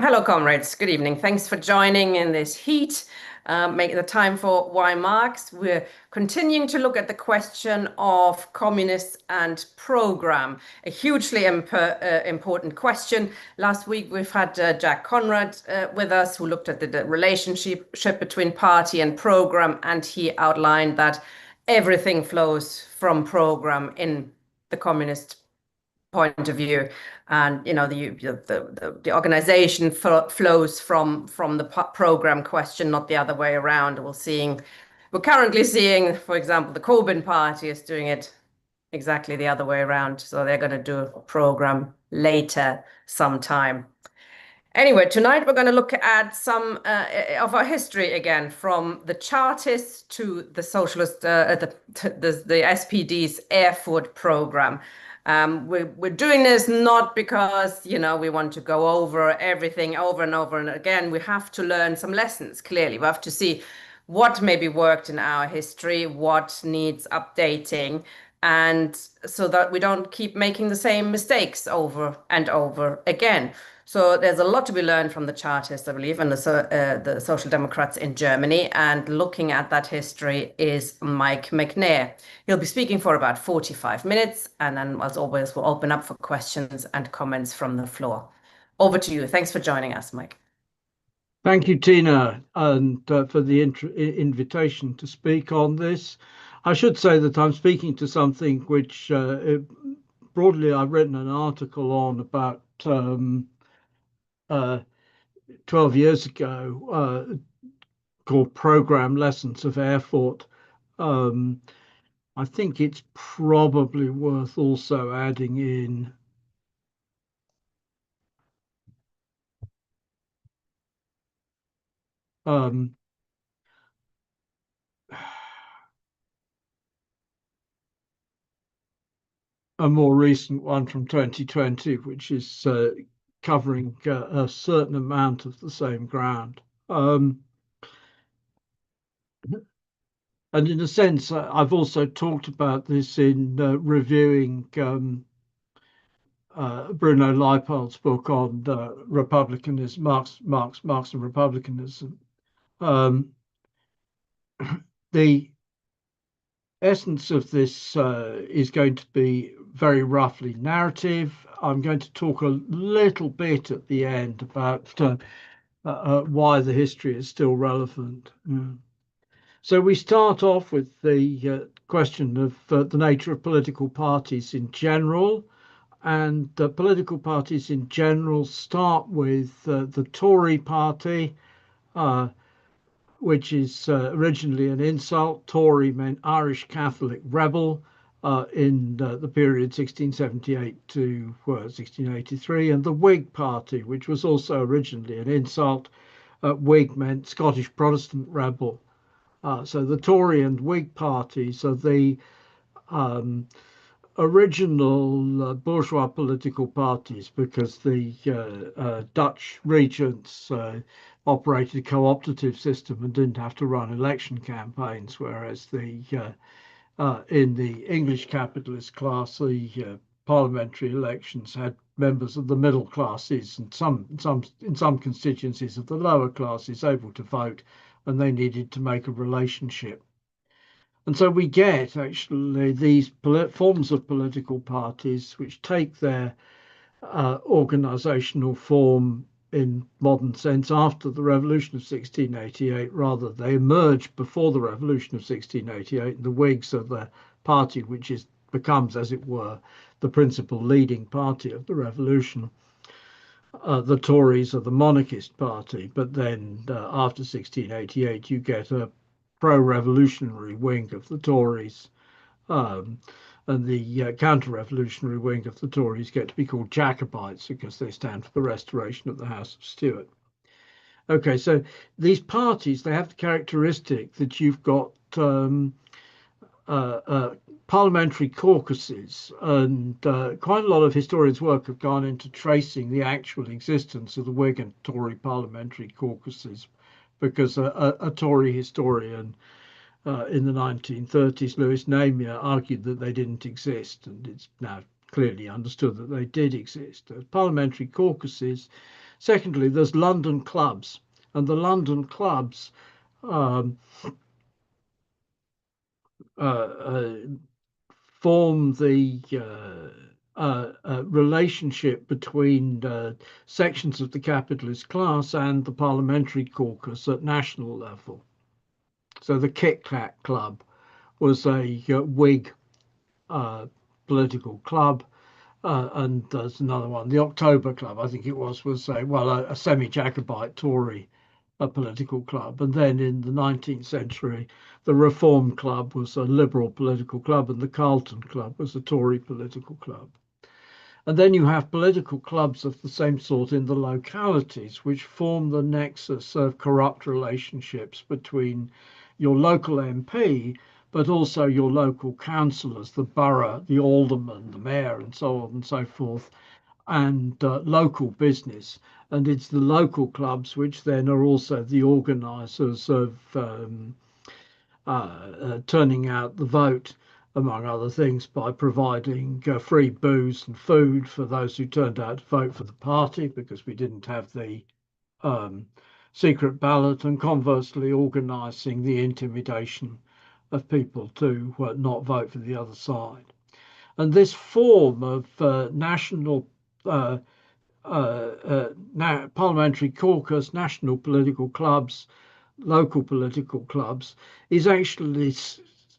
Hello, comrades. Good evening. Thanks for joining in this heat. Making the time for Why Marx. We're continuing to look at the question of communists and program, a hugely important question. Last week, we've had Jack Conrad with us, who looked at the relationship between party and program, and he outlined that everything flows from program in the communist point of view, and the organization flows from the program question, not the other way around. We're currently seeing, for example, the Corbyn party is doing it exactly the other way around, so they're going to do a program later sometime. Anyway, tonight we're going to look at some of our history again, from the Chartists to the socialist, the SPD's Erfurt program. We're doing this not because, we want to go over everything over and over and again. We have to learn some lessons, clearly. We have to see what maybe worked in our history, what needs updating, and so that we don't keep making the same mistakes over and over again. So there's a lot to be learned from the Chartists, I believe, and the Social Democrats in Germany. And looking at that history is Mike Macnair. He'll be speaking for about 45 minutes. And then, as always, we'll open up for questions and comments from the floor. Over to you. Thanks for joining us, Mike. Thank you, Tina, and for the invitation to speak on this. I should say that I'm speaking to something which broadly I've written an article on about 12 years ago called Program Lessons of Erfurt. I think it's probably worth also adding in a more recent one from 2020, which is covering a certain amount of the same ground. And in a sense, I've also talked about this in reviewing Bruno Leipold's book on republicanism, Marx and republicanism. The essence of this is going to be very roughly narrative. I'm going to talk a little bit at the end about why the history is still relevant. So we start off with the question of the nature of political parties in general. And political parties in general start with the Tory party, which is originally an insult. Tory meant Irish Catholic rebel in the period 1678 to 1683, and the Whig Party, which was also originally an insult. Whig meant Scottish Protestant rebel. So the Tory and Whig parties are the original bourgeois political parties, because the Dutch regents operated a cooptative system and didn't have to run election campaigns, whereas in the English capitalist class, the parliamentary elections had members of the middle classes and in some constituencies of the lower classes able to vote, and they needed to make a relationship. And so we get actually these forms of political parties which take their organizational form in modern sense after the revolution of 1688. Rather, they emerged before the revolution of 1688. The Whigs are the party which becomes, as it were, the principal leading party of the revolution. The Tories are the monarchist party, but then after 1688 you get a pro-revolutionary wing of the Tories, and the counter-revolutionary wing of the Tories get to be called Jacobites because they stand for the restoration of the House of Stuart. Okay, so these parties, they have the characteristic that you've got parliamentary caucuses, and quite a lot of historians' work have gone into tracing the actual existence of the Whig and Tory parliamentary caucuses, because a Tory historian in the 1930s, Lewis Namier, argued that they didn't exist, and it's now clearly understood that they did exist. Parliamentary caucuses Secondly, there's London clubs, and the London clubs um, form the relationship between sections of the capitalist class and the parliamentary caucus at national level. So the Kit Kat Club was a Whig political club, and there's another one, the October Club, I think it was a semi-Jacobite Tory political club. And then in the 19th century, the Reform Club was a liberal political club, and the Carlton Club was a Tory political club. And then you have political clubs of the same sort in the localities, which form the nexus of corrupt relationships between your local MP, but also your local councillors, the borough, the alderman, the mayor, and so on and so forth, and local business. And it's the local clubs which then are also the organisers of turning out the vote, among other things, by providing free booze and food for those who turned out to vote for the party, because we didn't have the secret ballot, and conversely organising the intimidation of people to not vote for the other side. And this form of national parliamentary caucus, national political clubs, local political clubs, is actually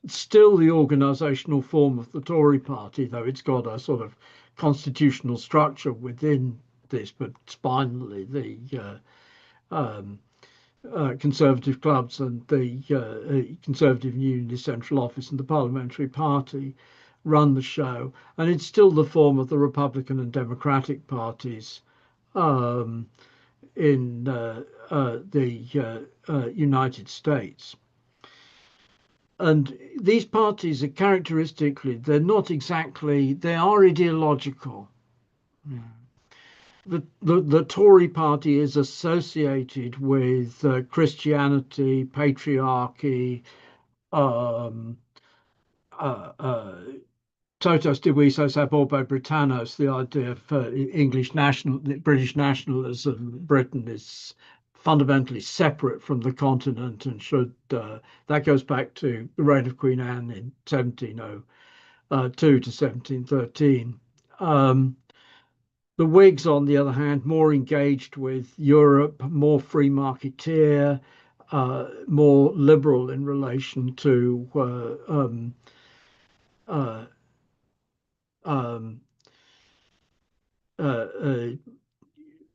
still the organisational form of the Tory party, though it's got a sort of constitutional structure within this, but spinally the Conservative clubs and the Conservative Unionist Central Office and the Parliamentary Party run the show. And it's still the form of the Republican and Democratic parties in the United States. And these parties are characteristically, they are ideological. The Tory party is associated with Christianity, patriarchy, totus divisos ab orbe Britannos, the idea of British nationalism. Britain is fundamentally separate from the continent and should, that goes back to the reign of Queen Anne in 1702 to 1713. The Whigs, on the other hand, more engaged with Europe, more free marketeer, more liberal in relation to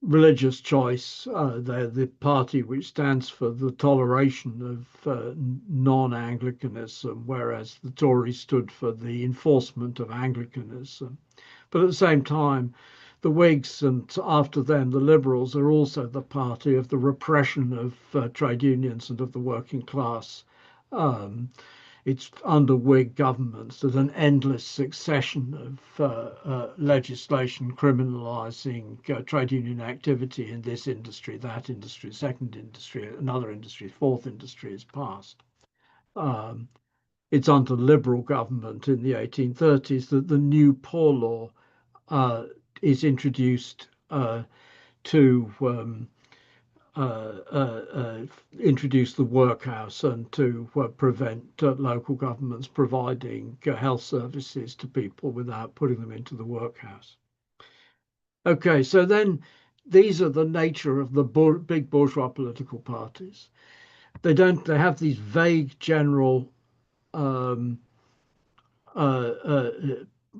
religious choice. They're the party which stands for the toleration of non-Anglicanism, whereas the Tories stood for the enforcement of Anglicanism. But at the same time, the Whigs and after them the Liberals are also the party of the repression of trade unions and of the working class. It's under Whig governments that an endless succession of legislation criminalising trade union activity in this industry, that industry, second industry, another industry, fourth industry is passed. It's under Liberal government in the 1830s that the new Poor Law is introduced to introduce the workhouse and to prevent local governments providing health services to people without putting them into the workhouse. Okay, so then these are the nature of the big bourgeois political parties. They have these vague general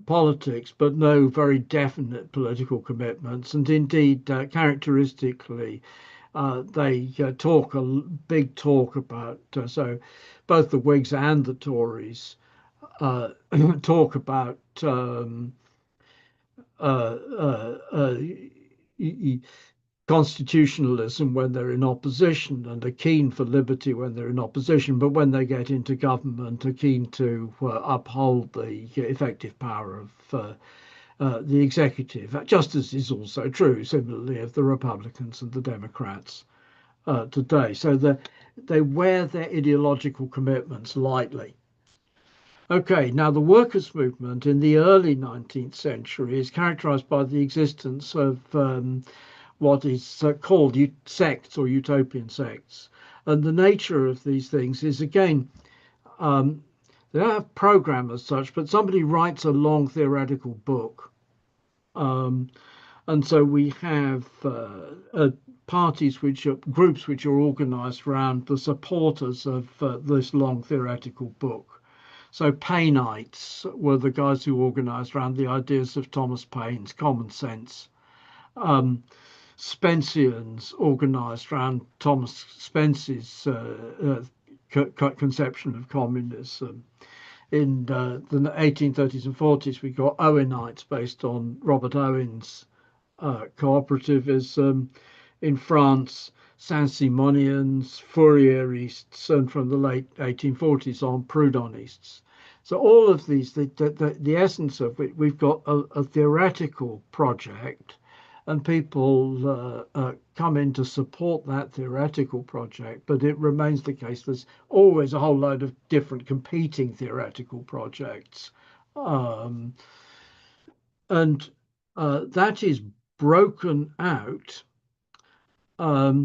politics, but no very definite political commitments. And indeed, characteristically, they talk a big talk about, so both the Whigs and the Tories talk about constitutionalism when they're in opposition, and are keen for liberty when they're in opposition, but when they get into government are keen to uphold the effective power of the executive, just as is also true similarly of the Republicans and the Democrats today. So they wear their ideological commitments lightly. Okay, now the workers' movement in the early 19th century is characterized by the existence of what is called sects or utopian sects. And the nature of these things is, again, they don't have program as such, but somebody writes a long theoretical book. And so we have parties which are groups which are organized around the supporters of this long theoretical book. So Painites were the guys who organized around the ideas of Thomas Paine's common sense. Spenceans organized around Thomas Spence's conception of communism. In the 1830s and 40s, we got Owenites based on Robert Owen's cooperativism. In France, Saint-Simonians, Fourierists, and from the late 1840s on, Proudhonists. So all of these, the essence of it, we've got a theoretical project, and people come in to support that theoretical project, but it remains the case there's always a whole load of different competing theoretical projects. And that is broken out by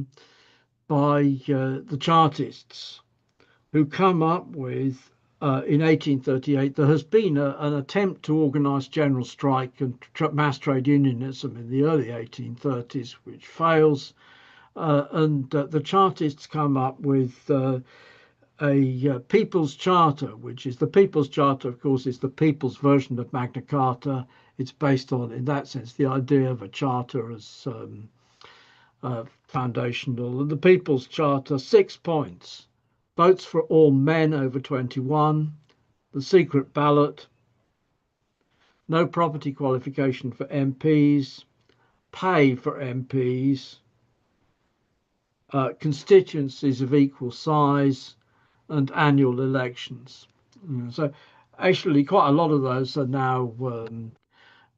the Chartists, who come up with, in 1838, there has been an attempt to organize general strike and mass trade unionism in the early 1830s, which fails. And the Chartists come up with a People's Charter, which is the People's Charter, of course, is the people's version of Magna Carta. It's based on, in that sense, the idea of a charter as foundational. And the People's Charter, 6 points: votes for all men over 21, the secret ballot, no property qualification for MPs, pay for MPs, constituencies of equal size, and annual elections. So actually quite a lot of those are now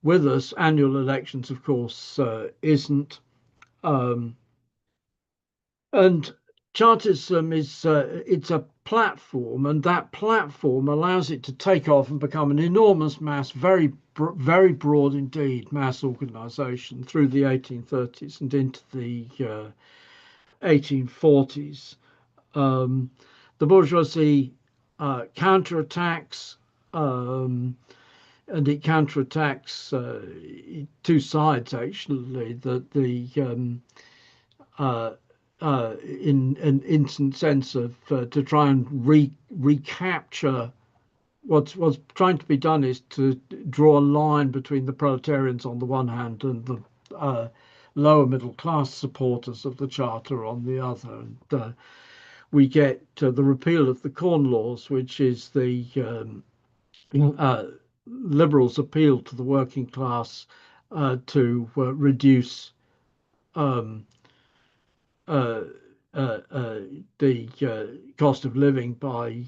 with us. Annual elections, of course, isn't. And Chartism is it's a platform, and that platform allows it to take off and become an enormous mass, very broad indeed, mass organisation through the 1830s and into the 1840s. The bourgeoisie counterattacks, and it counterattacks two sides actually. That the in an instant sense of to try and recapture what's trying to be done is to draw a line between the proletarians on the one hand and the lower middle class supporters of the charter on the other. And we get the repeal of the Corn Laws, which is the liberals' appeal to the working class to reduce the cost of living by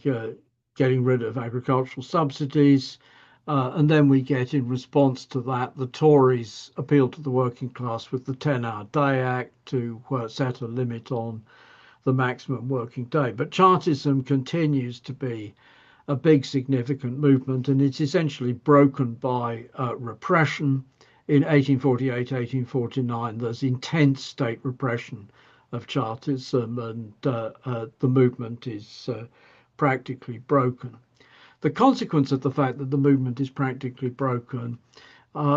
getting rid of agricultural subsidies. And then we get, in response to that, the Tories appeal to the working class with the 10-Hour Day Act to set a limit on the maximum working day. But Chartism continues to be a big significant movement, and it's essentially broken by repression. In 1848, 1849, there's intense state repression of Chartism, and the movement is practically broken. The consequence of the fact that the movement is practically broken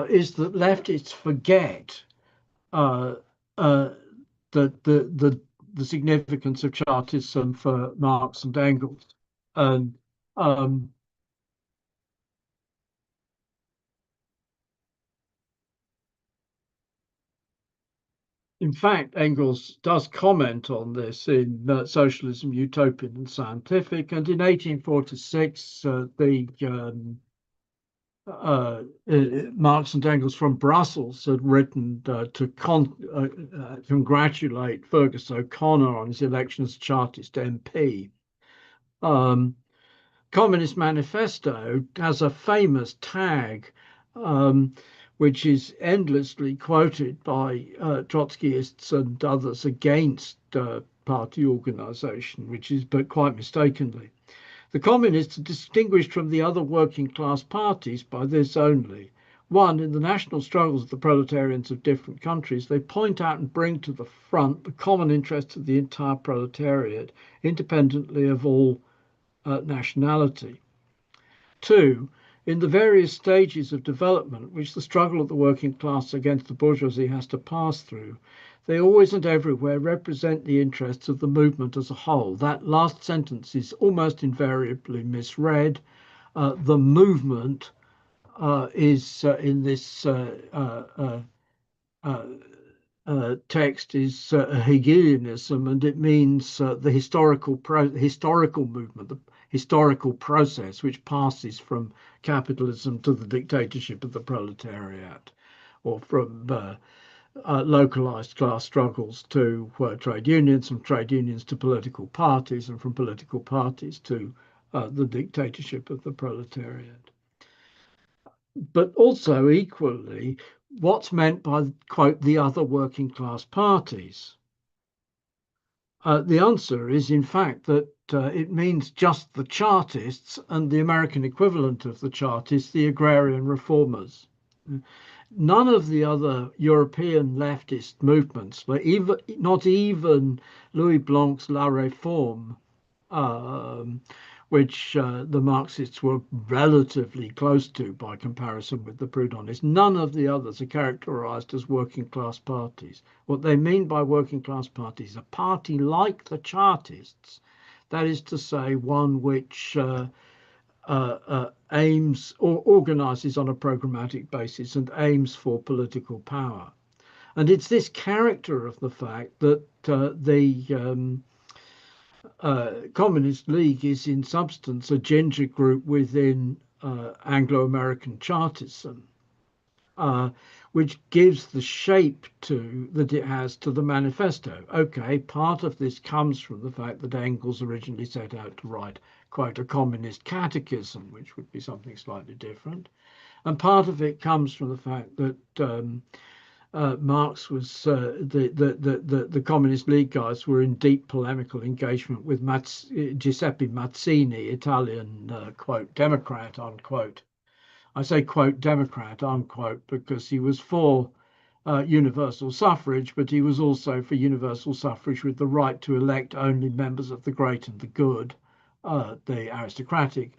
is that leftists forget that the significance of Chartism for Marx and Engels. And in fact, Engels does comment on this in Socialism, Utopian and Scientific. And in 1846, Marx and Engels from Brussels had written to congratulate Fergus O'Connor on his election as Chartist MP. Communist Manifesto has a famous tag, which is endlessly quoted by Trotskyists and others against party organization, which is, but quite mistakenly. The communists are distinguished from the other working class parties by this only: One, in the national struggles of the proletarians of different countries, they point out and bring to the front the common interests of the entire proletariat, independently of all nationality. Two, in the various stages of development which the struggle of the working class against the bourgeoisie has to pass through, they always and everywhere represent the interests of the movement as a whole. That last sentence is almost invariably misread. The movement is in this text is a Hegelianism, and it means the historical movement, the historical process which passes from capitalism to the dictatorship of the proletariat, or from localized class struggles to trade unions, from trade unions to political parties, and from political parties to the dictatorship of the proletariat. But also equally, what's meant by, quote, the other working class parties? The answer is, in fact, that it means just the Chartists and the American equivalent of the Chartists, the agrarian reformers. None of the other European leftist movements, not even Louis Blanc's La Réforme, which the Marxists were relatively close to by comparison with the Proudhonists. None of the others are characterized as working class parties. What they mean by working class parties, a party like the Chartists, that is to say, one which aims or organizes on a programmatic basis and aims for political power. And it's this character of the fact that the Communist League is in substance a ginger group within Anglo-American Chartism, which gives the shape that it has to the manifesto. Okay, part of this comes from the fact that Engels originally set out to write, quote, a communist catechism, which would be something slightly different. And part of it comes from the fact that Marx was the Communist League guys were in deep polemical engagement with Giuseppe Mazzini, Italian quote Democrat unquote. I say quote Democrat unquote because he was for universal suffrage, but he was also for universal suffrage with the right to elect only members of the great and the good, the aristocratic,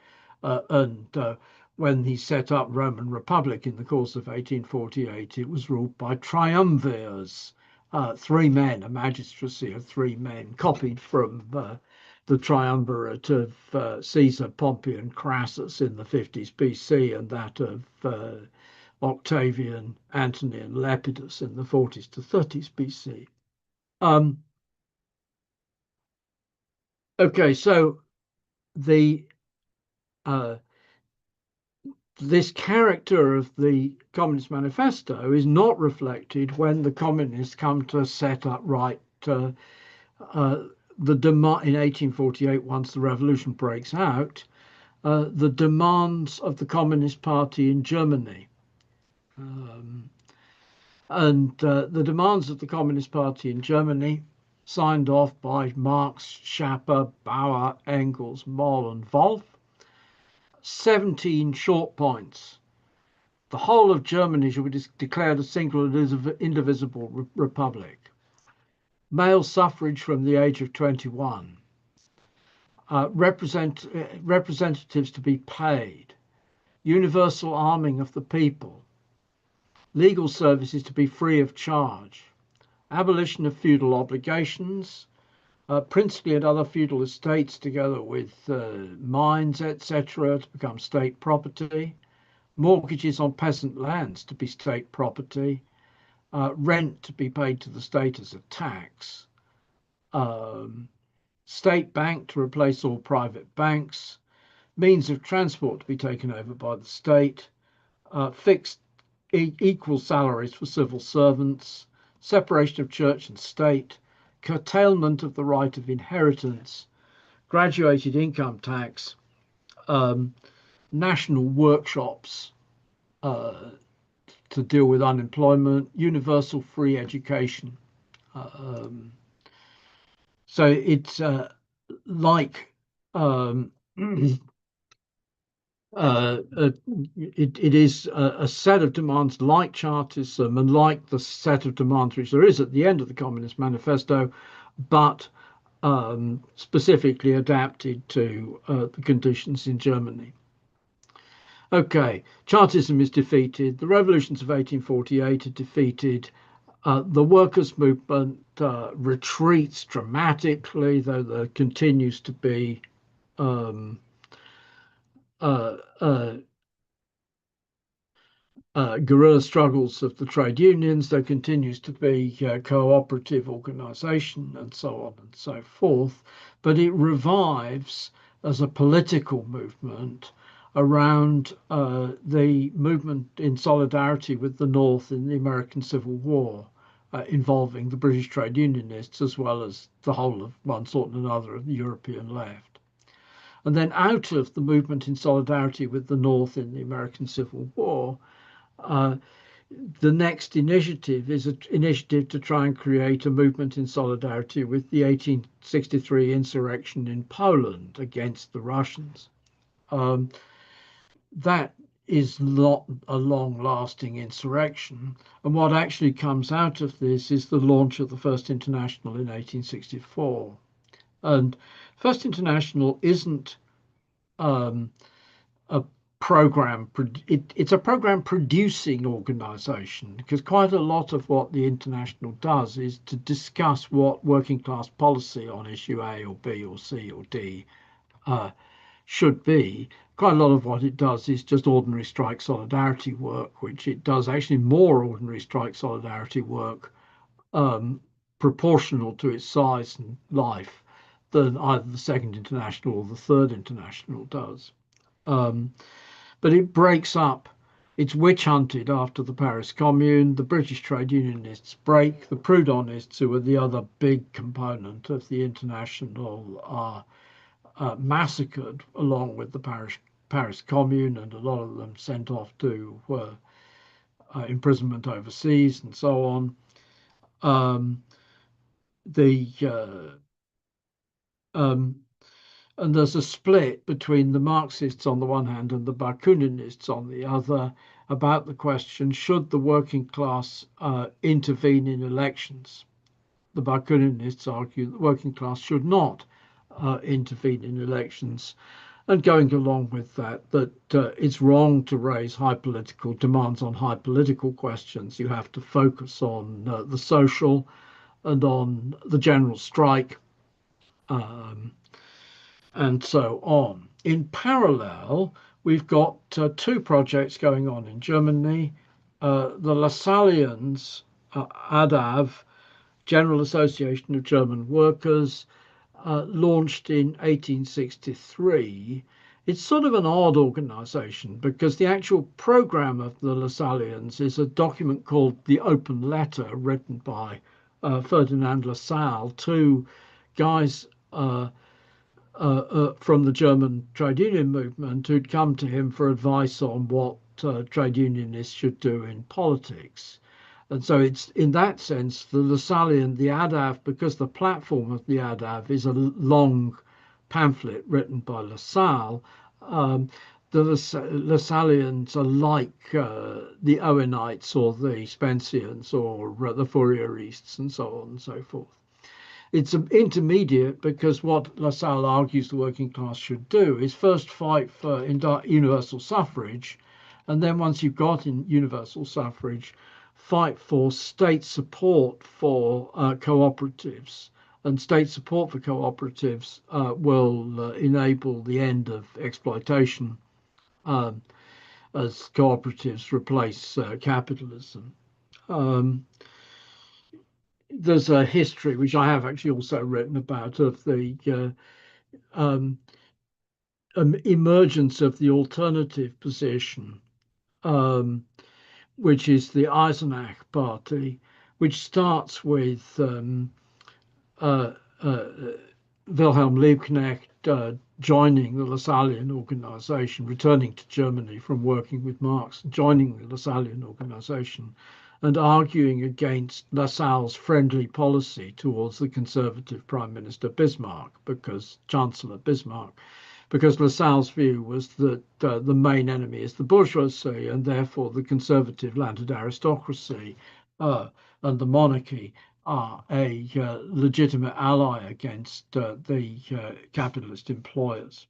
and when he set up Roman Republic in the course of 1848, it was ruled by triumvirs, three men, a magistracy of three men, copied from the triumvirate of Caesar, Pompey, and Crassus in the 50s BC, and that of Octavian, Antony, and Lepidus in the 40s to 30s BC. Okay, so the this character of the Communist Manifesto is not reflected when the communists come to set up the demand in 1848, once the revolution breaks out, the demands of the Communist Party in Germany. The demands of the Communist Party in Germany, signed off by Marx, Schapper, Bauer, Engels, Moll, and Wolff, 17 short points. The whole of Germany should be declared a single indivisible republic. Male suffrage from the age of 21. Representatives to be paid. Universal arming of the people. Legal services to be free of charge. Abolition of feudal obligations. Princely and other feudal estates, together with mines, etc., to become state property. Mortgages on peasant lands to be state property, rent to be paid to the state as a tax, state bank to replace all private banks, means of transport to be taken over by the state, fixed equal salaries for civil servants, separation of church and state, curtailment of the right of inheritance, graduated income tax, national workshops to deal with unemployment, universal free education. So it's like it is a set of demands like Chartism and like the set of demands which there is at the end of the Communist Manifesto, but specifically adapted to the conditions in Germany. Okay, Chartism is defeated. The revolutions of 1848 are defeated. The workers' movement retreats dramatically, though there continues to be um, uh, uh, guerrilla struggles of the trade unions. There continues to be cooperative organization and so on and so forth. But it revives as a political movement around the movement in solidarity with the North in the American Civil War, involving the British trade unionists as well as the whole of one sort and another of the European left. And then out of the movement in solidarity with the North in the American Civil War, uh, the next initiative is an initiative to try and create a movement in solidarity with the 1863 insurrection in Poland against the Russians. That is not a long-lasting insurrection. And what actually comes out of this is the launch of the First International in 1864. And First International isn't um, a program, it's a program producing organization, because quite a lot of what the International does is to discuss what working class policy on issue A or B or C or D should be. Quite a lot of what it does is just ordinary strike solidarity work, which it does actually more ordinary strike solidarity work proportional to its size and life than either the Second International or the Third International does. But it breaks up. It's witch hunted after the Paris Commune. The British trade unionists break. The Proudhonists, who are the other big component of the International, are massacred along with the Paris Commune, and a lot of them sent off to imprisonment overseas and so on. And there's a split between the Marxists on the one hand and the Bakuninists on the other about the question, should the working class intervene in elections? The Bakuninists argue the working class should not intervene in elections. And going along with that, it's wrong to raise high political demands on high political questions. You have to focus on the social and on the general strike. And so on. In parallel, we've got two projects going on in Germany. The Lassallians, ADAV, General Association of German Workers, launched in 1863. It's sort of an odd organization because the actual program of the Lassallians is a document called the Open Letter, written by Ferdinand Lassalle to guys from the German trade union movement who'd come to him for advice on what trade unionists should do in politics. And so it's in that sense, the Lassallian, the ADAV, because the platform of the ADAV is a long pamphlet written by Lassalle, the Lassallians are like the Owenites or the Spenceans or the Fourierists and so on and so forth. It's an intermediate because what Lassalle argues the working class should do is first fight for universal suffrage, and then once you've got in universal suffrage, fight for state support for cooperatives. And state support for cooperatives will enable the end of exploitation as cooperatives replace capitalism. There's a history, which I have actually also written about, of the emergence of the alternative position, which is the Eisenach Party, which starts with Wilhelm Liebknecht joining the Lassallian organization, returning to Germany from working with Marx, joining the Lassallian organization, and arguing against Lassalle's friendly policy towards the conservative Prime Minister Bismarck, because Chancellor Bismarck because Lassalle's view was that the main enemy is the bourgeoisie, and therefore the conservative landed aristocracy and the monarchy are a legitimate ally against the capitalist employers.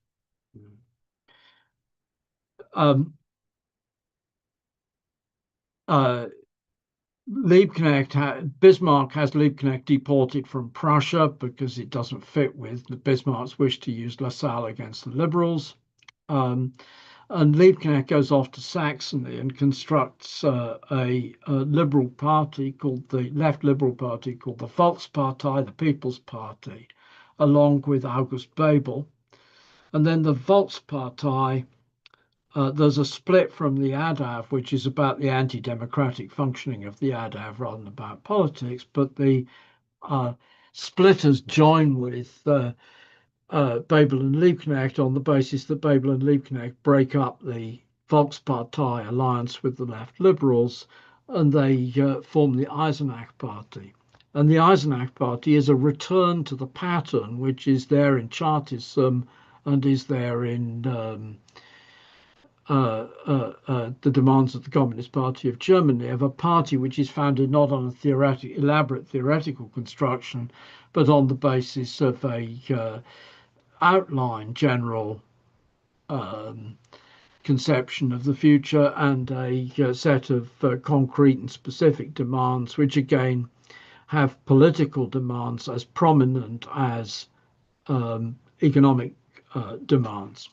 Bismarck has Liebknecht deported from Prussia because it doesn't fit with Bismarck's wish to use Lassalle against the liberals. And Liebknecht goes off to Saxony and constructs a liberal party called the left liberal party called the Volkspartei, the People's Party, along with August Bebel. And then the Volkspartei, there's a split from the ADAV, which is about the anti-democratic functioning of the ADAV rather than about politics. But the splitters join with Bebel and Liebknecht on the basis that Bebel and Liebknecht break up the Volkspartei alliance with the left liberals, and they form the Eisenach Party. And the Eisenach Party is a return to the pattern which is there in Chartism and is there in the demands of the Communist Party of Germany, of a party which is founded not on a elaborate theoretical construction, but on the basis of a outline general conception of the future and a set of concrete and specific demands, which again have political demands as prominent as economic demands.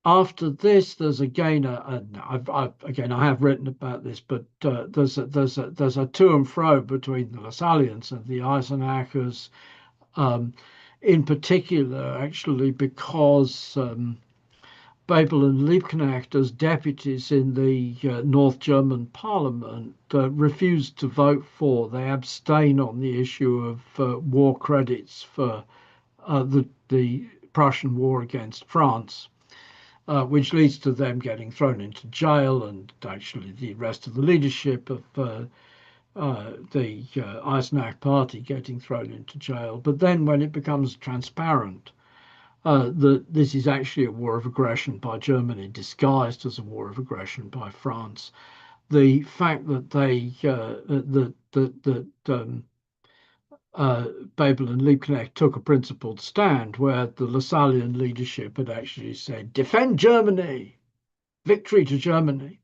After this, there's again I have written about this, but there's a to and fro between the Lassallians and the Eisenachers, in particular, actually, because Bebel and Liebknecht, as deputies in the North German Parliament, refused to vote for. They abstain on the issue of war credits for the Prussian war against France. Which leads to them getting thrown into jail, and actually the rest of the leadership of the Eisenach Party getting thrown into jail. But then when it becomes transparent that this is actually a war of aggression by Germany disguised as a war of aggression by France, the fact that Bebel and Liebknecht took a principled stand where the Lassallian leadership had actually said, defend Germany, victory to Germany,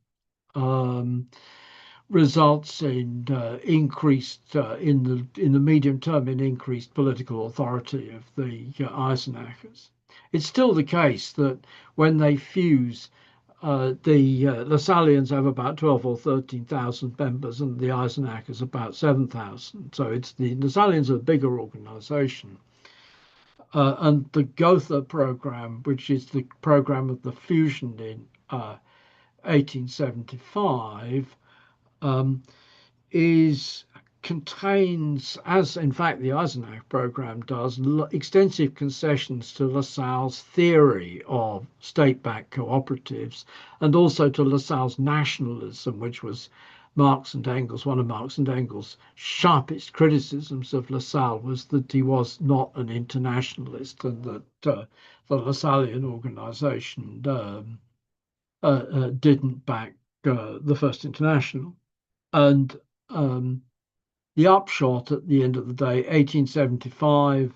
results in increased, in the medium term, in increased political authority of the Eisenachers. It's still the case that when they fuse, the Lassallians have about 12 or 13,000 members, and the Eisenachers about 7,000. So it's the Lassallians are a bigger organization. And the Gotha program, which is the program of the fusion in 1875, contains, as in fact the Eisenach program does, extensive concessions to Lassalle's theory of state-backed cooperatives, and also to Lassalle's nationalism, which was Marx and Engels. One of Marx and Engels' sharpest criticisms of Lassalle was that he was not an internationalist, and that the Lassallean organization didn't back the First International. And the upshot at the end of the day, 1875,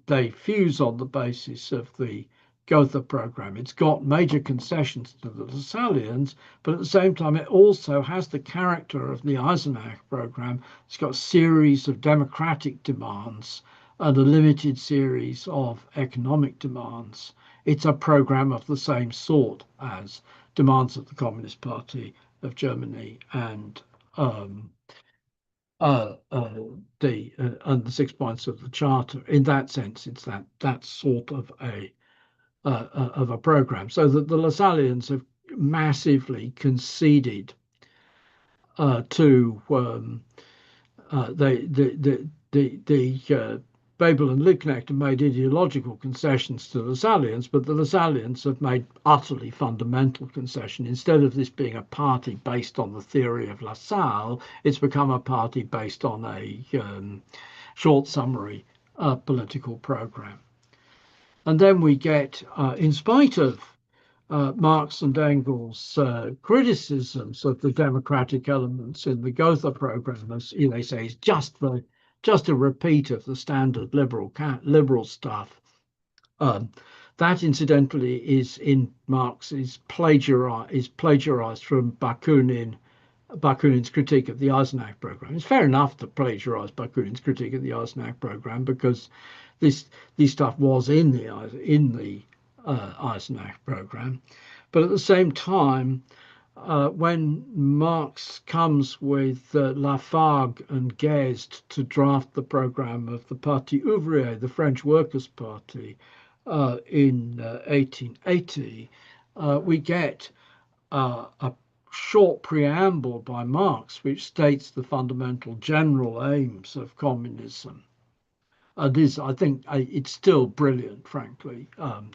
they fuse on the basis of the Gotha program. It's got major concessions to the Lassallians, but at the same time, it also has the character of the Eisenach program. It's got a series of democratic demands and a limited series of economic demands. It's a program of the same sort as demands of the Communist Party of Germany and the 6 points of the Charter. In that sense, it's that sort of a program. So that the Lassallians have massively conceded to Bebel and Liebknecht have made ideological concessions to the Lassallians, but the Lassallians have made utterly fundamental concession. Instead of this being a party based on the theory of Lassalle, it's become a party based on a short summary political program. And then we get, in spite of Marx and Engels' criticisms of the democratic elements in the Gotha program, as they say, is just a repeat of the standard liberal stuff. That, incidentally, is in Marx's plagiarized from Bakunin's critique of the Eisenach program. It's fair enough to plagiarize Bakunin's critique of the Eisenach program because this stuff was in the Eisenach program. But at the same time, when Marx comes with Lafargue and Guesde to draft the program of the Parti Ouvrier, the French Workers' Party, in 1880, we get a short preamble by Marx which states the fundamental general aims of communism. I think it's still brilliant, frankly,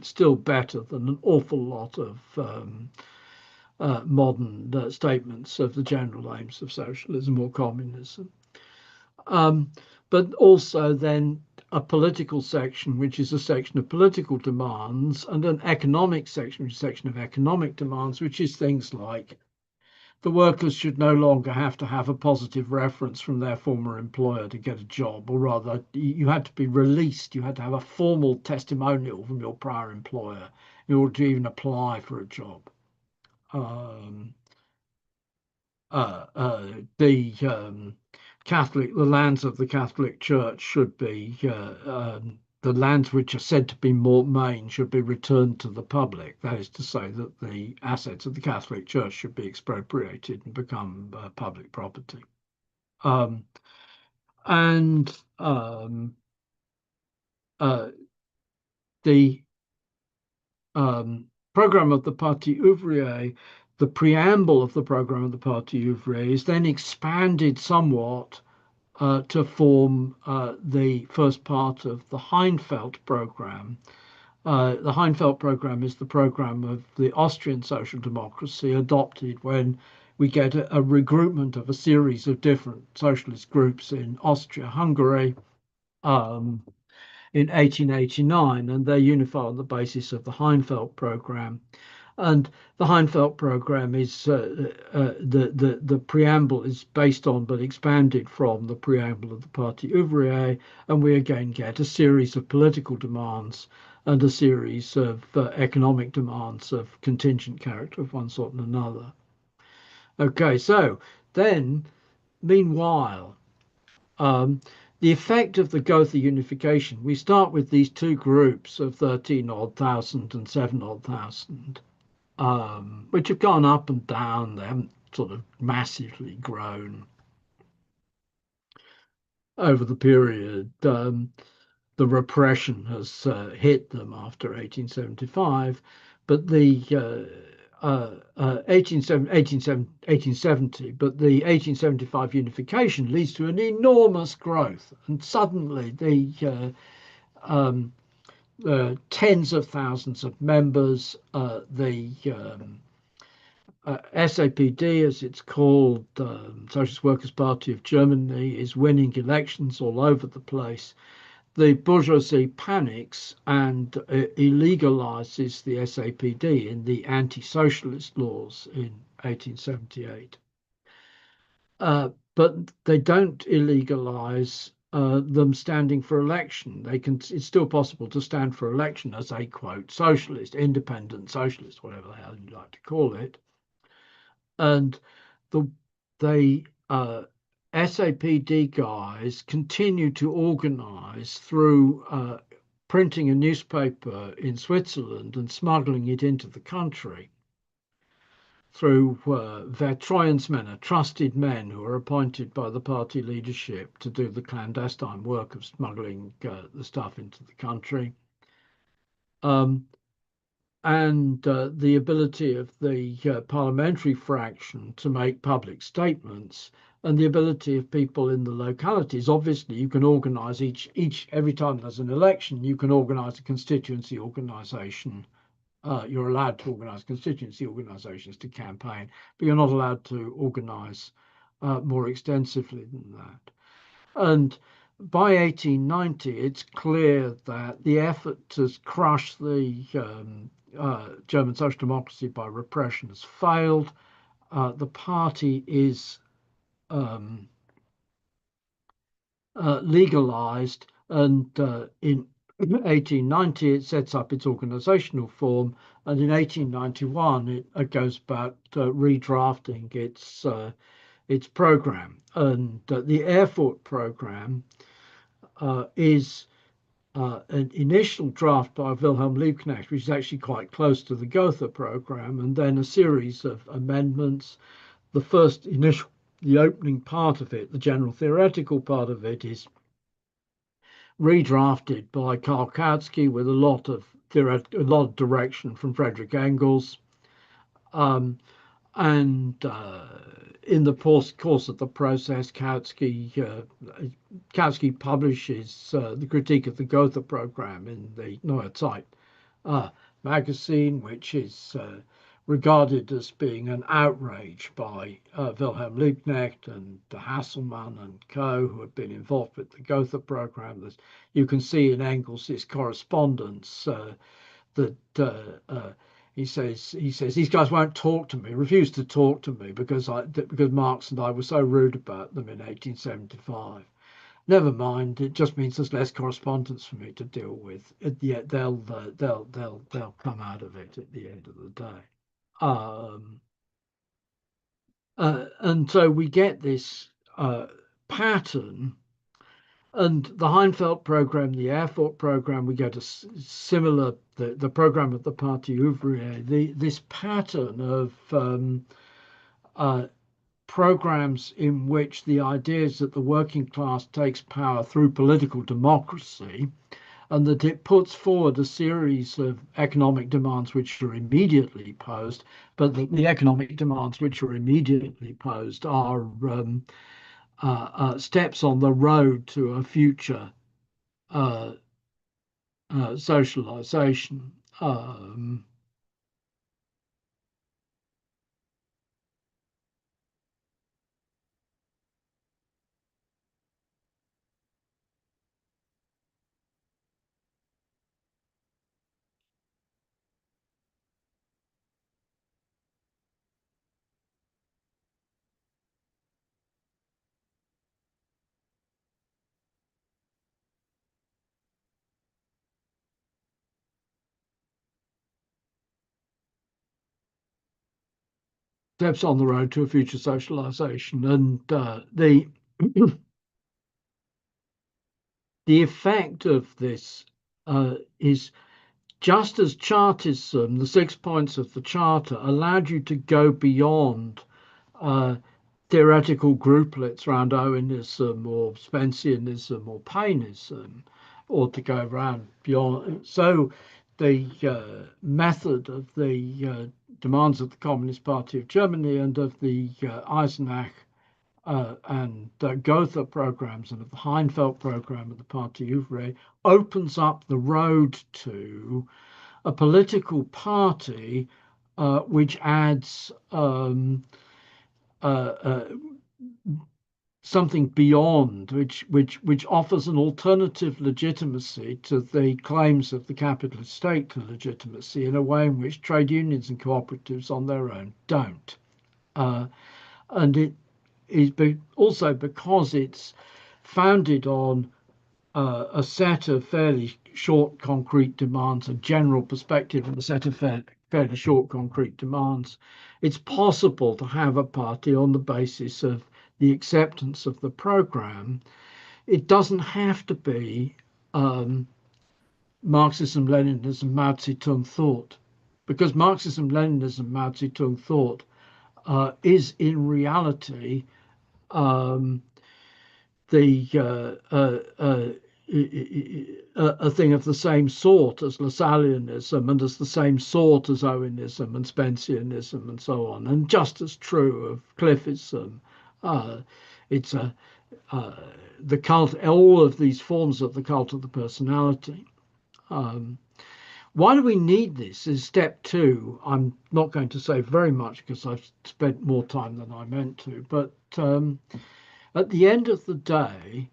still better than an awful lot of modern statements of the general aims of socialism or communism. But also then a political section, which is a section of political demands, and an economic section, which is a section of economic demands, which is things like the workers should no longer have to have a positive reference from their former employer to get a job, or rather, you had to be released. You had to have a formal testimonial from your prior employer in order to even apply for a job. The lands of the Catholic Church should be the lands which are said to be Mortmain should be returned to the public. That is to say that the assets of the Catholic Church should be expropriated and become public property. The program of the Parti Ouvrier, the preamble of the program of the Parti Ouvrier is then expanded somewhat to form the first part of the Heinfeld program. The Heinfeld program is the program of the Austrian social democracy adopted when we get a regroupment of a series of different socialist groups in Austria-Hungary in 1889, and they're unified on the basis of the Heinfeld program. And the Heinfeld program is the preamble is based on but expanded from the preamble of the Parti Ouvrier, and we again get a series of political demands and a series of economic demands of contingent character of one sort and another. Okay, so then, meanwhile, the effect of the Gotha unification, we start with these two groups of 13-odd thousand and 7-odd thousand. Which have gone up and down. They haven't sort of massively grown over the period. The repression has hit them after 1875, but the 1870, but the 1875 unification leads to an enormous growth, and suddenly the tens of thousands of members, the SAPD, as it's called, Socialist Workers' Party of Germany, is winning elections all over the place. The bourgeoisie panics and illegalizes the SAPD in the anti-socialist laws in 1878. But they don't illegalize them standing for election. It's still possible to stand for election as a, quote, socialist, independent socialist, whatever the hell you like to call it. And the SAPD guys continue to organize through printing a newspaper in Switzerland and smuggling it into the country through Vertrauensmänner, trusted men who are appointed by the party leadership to do the clandestine work of smuggling the stuff into the country. And the ability of the parliamentary fraction to make public statements, and the ability of people in the localities. Obviously, you can organize every time there's an election, you can organize a constituency organization. You're allowed to organize constituency organizations to campaign, but you're not allowed to organize more extensively than that. And by 1890, it's clear that the effort to crush the German social democracy by repression has failed. The party is legalized, and in 1890 it sets up its organizational form, and in 1891 it goes about redrafting its program. And the Erfurt program is an initial draft by Wilhelm Liebknecht, which is actually quite close to the Gotha program, and then a series of amendments. The first initial, the opening part of it, the general theoretical part of it, is redrafted by Karl Kautsky with a lot of direction from Frederick Engels. Um, and in the course of the process, Kautsky publishes the critique of the Gotha program in the Neue Zeit magazine, which is regarded as being an outrage by Wilhelm Liebknecht and Hasselmann and co., who had been involved with the Gotha program. You can see in Engels' correspondence that he says these guys won't talk to me, refuse to talk to me because Marx and I were so rude about them in 1875. Never mind, it just means there's less correspondence for me to deal with. Yet they'll come out of it at the end of the day. And so we get this pattern. And the Heinfeld program, the Erfurt program, we get a similar, the program of the Parti Ouvrier, this pattern of programs in which the idea is that the working class takes power through political democracy, and that it puts forward a series of economic demands which are immediately posed, but the economic demands which are immediately posed are steps on the road to a future socialization. Steps on the road to a future socialization, and the the effect of this is just as Chartism, the 6 points of the Charter, allowed you to go beyond theoretical grouplets around Owenism or Spenceanism or Paineism, or to go around beyond. So the method of the demands of the Communist Party of Germany and of the Eisenach and Gotha programs and of the Heinfeld program of the Parti Ouvrier opens up the road to a political party which adds something beyond, which offers an alternative legitimacy to the claims of the capitalist state to legitimacy in a way in which trade unions and cooperatives on their own don't. And it is also because it's founded on a set of fairly short concrete demands, a general perspective and a set of fairly short concrete demands. It's possible to have a party on the basis of the acceptance of the program. It doesn't have to be Marxism, Leninism, Mao Zedong thought, because Marxism, Leninism, Mao Zedong thought is in reality a thing of the same sort as Lassalleanism and as the same sort as Owenism and Spenceanism and so on, and just as true of Cliffism. It's the cult, all of these forms of the cult of the personality. Why do we need this is step two. I'm not going to say very much because I've spent more time than I meant to, but at the end of the day,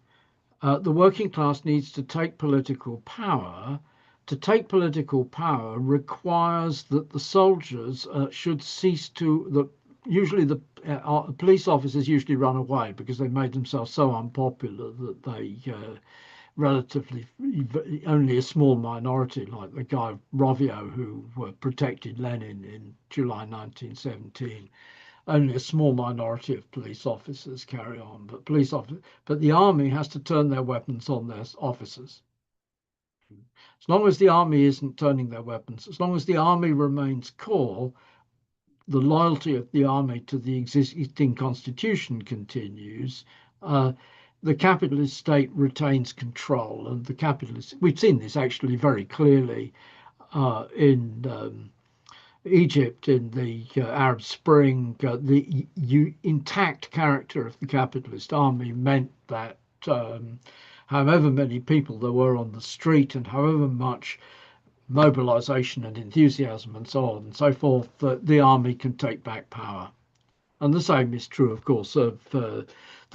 The working class needs to take political power. To take political power requires that the soldiers should cease to, usually the police officers usually run away because they made themselves so unpopular that they relatively only a small minority, like the guy Rovio who protected Lenin in July 1917. Only a small minority of police officers carry on, but the army has to turn their weapons on their officers. As long as the army isn't turning their weapons, as long as the army remains core, the loyalty of the army to the existing constitution continues. The capitalist state retains control, and the capitalists, we've seen this actually very clearly in Egypt in the Arab Spring. The intact character of the capitalist army meant that however many people there were on the street and however much mobilization and enthusiasm and so on and so forth, the army can take back power. And the same is true, of course, of the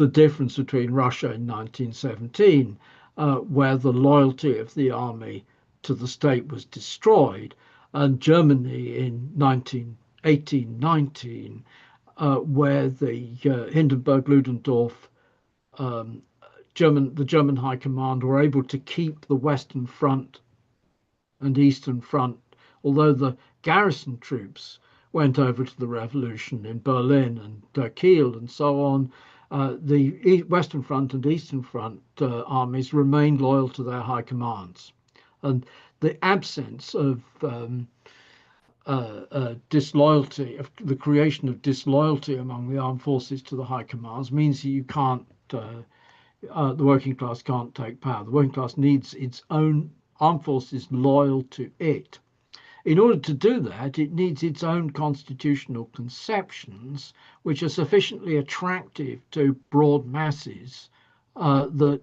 difference between Russia in 1917, where the loyalty of the army to the state was destroyed, and Germany in 1819, where the Hindenburg-Ludendorff the German High Command were able to keep the Western Front and Eastern Front, although the garrison troops went over to the revolution in Berlin and Kiel and so on. The Western Front and Eastern Front armies remained loyal to their high commands. And the absence of disloyalty, of the creation of disloyalty among the armed forces to the high commands, means that you can't, the working class can't take power. The working class needs its own armed forces loyal to it. In order to do that, it needs its own constitutional conceptions, which are sufficiently attractive to broad masses that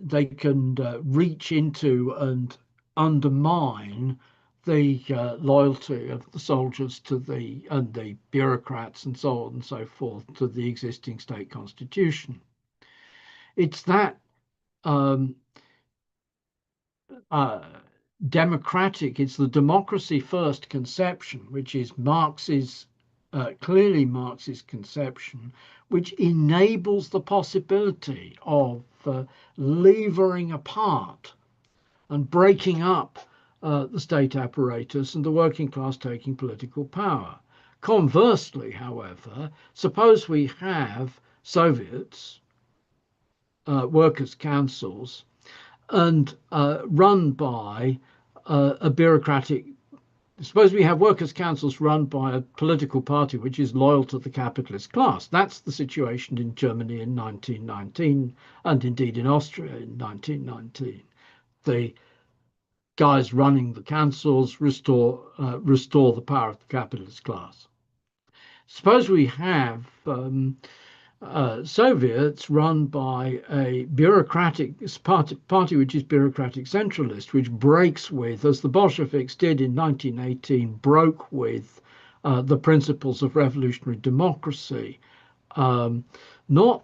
they can reach into and undermine the loyalty of the soldiers to and the bureaucrats and so on and so forth to the existing state constitution. It's that democratic, it's the democracy first conception, which is Marx's, clearly Marx's conception, which enables the possibility of levering apart and breaking up the state apparatus and the working class taking political power. Conversely, however, suppose we have Soviets, workers' councils, and run by a bureaucratic. Suppose we have workers' councils run by a political party which is loyal to the capitalist class. That's the situation in Germany in 1919, and indeed in Austria in 1919. The guys running the councils restore the power of the capitalist class. Suppose we have Soviets run by a bureaucratic party which is bureaucratic centralist, which breaks with, as the Bolsheviks did in 1918, broke with the principles of revolutionary democracy, not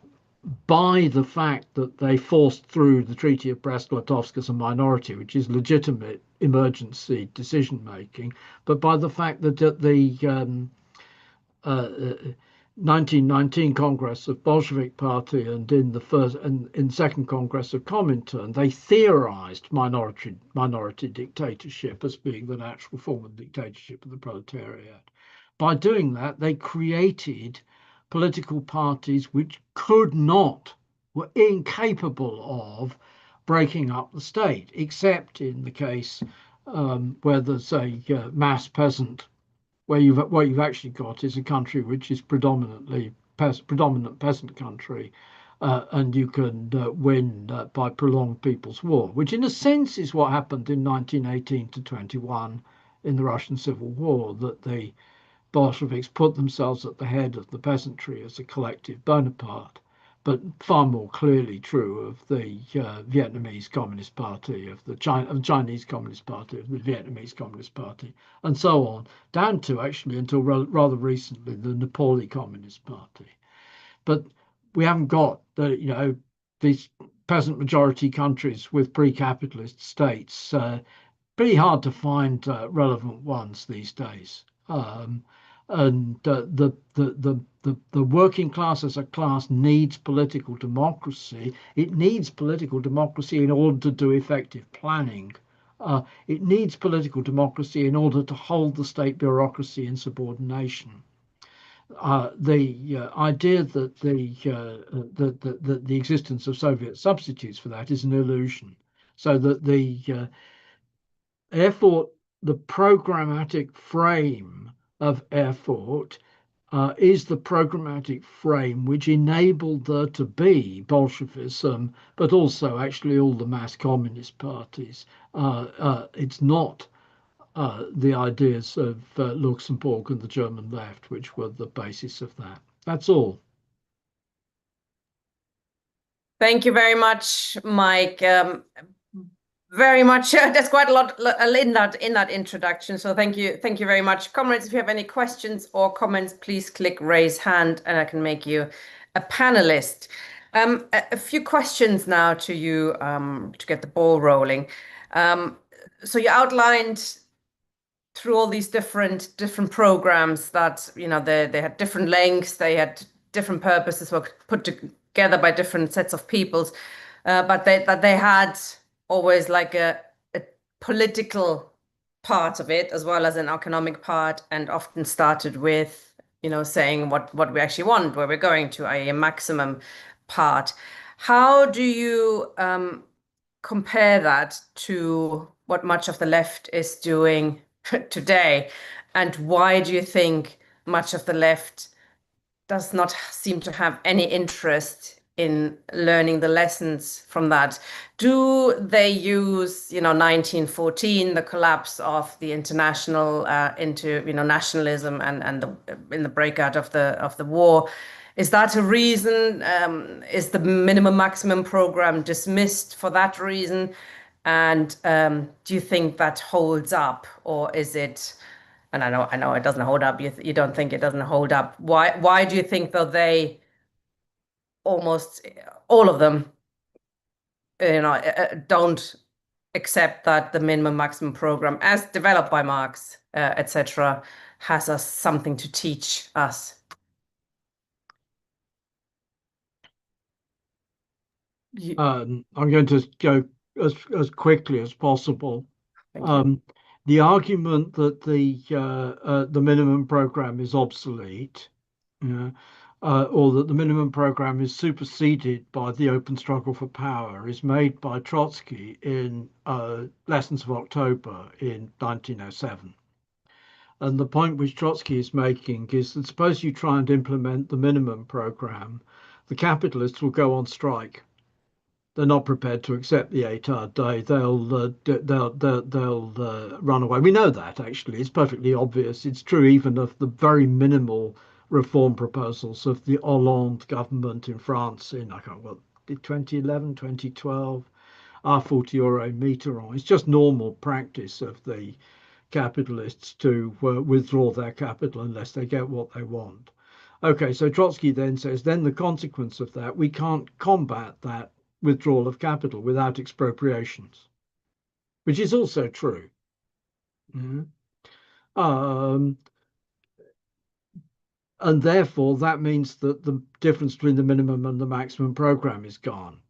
by the fact that they forced through the Treaty of Brest-Litovsk as a minority, which is legitimate emergency decision making, but by the fact that at the 1919 Congress of Bolshevik Party and in the first and in Second Congress of Comintern, they theorized minority dictatorship as being the natural form of dictatorship of the proletariat. By doing that, they created political parties which were incapable of breaking up the state, except in the case where there's a mass peasant, where what you've actually got is a country which is predominant peasant country, and you can win by prolonged People's War, which in a sense is what happened in 1918 to 21 in the Russian Civil War, that the Bolsheviks put themselves at the head of the peasantry as a collective Bonaparte, but far more clearly true of the Vietnamese Communist Party, of the Chinese Communist Party, of the Vietnamese Communist Party, and so on, down to actually until rather recently the Nepali Communist Party. But we haven't got these peasant majority countries with pre-capitalist states. Pretty hard to find relevant ones these days. And the working class as a class needs political democracy. It needs political democracy in order to do effective planning. It needs political democracy in order to hold the state bureaucracy in subordination. The idea that the existence of Soviet substitutes for that is an illusion. So that Erfurt, the programmatic frame of Erfurt, is the programmatic frame which enabled there to be Bolshevism, but also actually all the mass communist parties. It's not the ideas of Luxembourg and the German left, which were the basis of that. That's all. Thank you very much, Mike. Very much. There's quite a lot in that introduction. So thank you very much, comrades. If you have any questions or comments, please click raise hand, and I can make you a panelist. A few questions now to you to get the ball rolling. So you outlined through all these different programs that they had different lengths, they had different purposes, were put together by different sets of peoples, but they had always like a political part of it as well as an economic part, and often started with saying what we actually want, where we're going to, i.e. a maximum part. How do you compare that to what much of the left is doing today, and why do you think much of the left does not seem to have any interest in learning the lessons from that? Do they use 1914, the collapse of the international, into nationalism and in the breakout of the war? Is that a reason? Is the minimum maximum program dismissed for that reason? And do you think that holds up, or is it? And I know it doesn't hold up. You don't think it doesn't hold up. Why do you think that they, almost all of them, don't accept that the minimum maximum program, as developed by Marx, etc., has us something to teach us? I'm going to go as quickly as possible. The argument that the minimum program is obsolete, or that the minimum program is superseded by the open struggle for power, is made by Trotsky in Lessons of October in 1907. And the point which Trotsky is making is that suppose you try and implement the minimum program, the capitalists will go on strike. They're not prepared to accept the 8-hour day. They'll run away. We know that, actually. It's perfectly obvious. It's true even of the very minimal reform proposals of the Hollande government in France in, 2011, 2012, €40 Mitterrand. It's just normal practice of the capitalists to withdraw their capital unless they get what they want. Okay, so Trotsky then says, then the consequence of that, we can't combat that withdrawal of capital without expropriations, which is also true. And therefore, that means that the difference between the minimum and the maximum program is gone,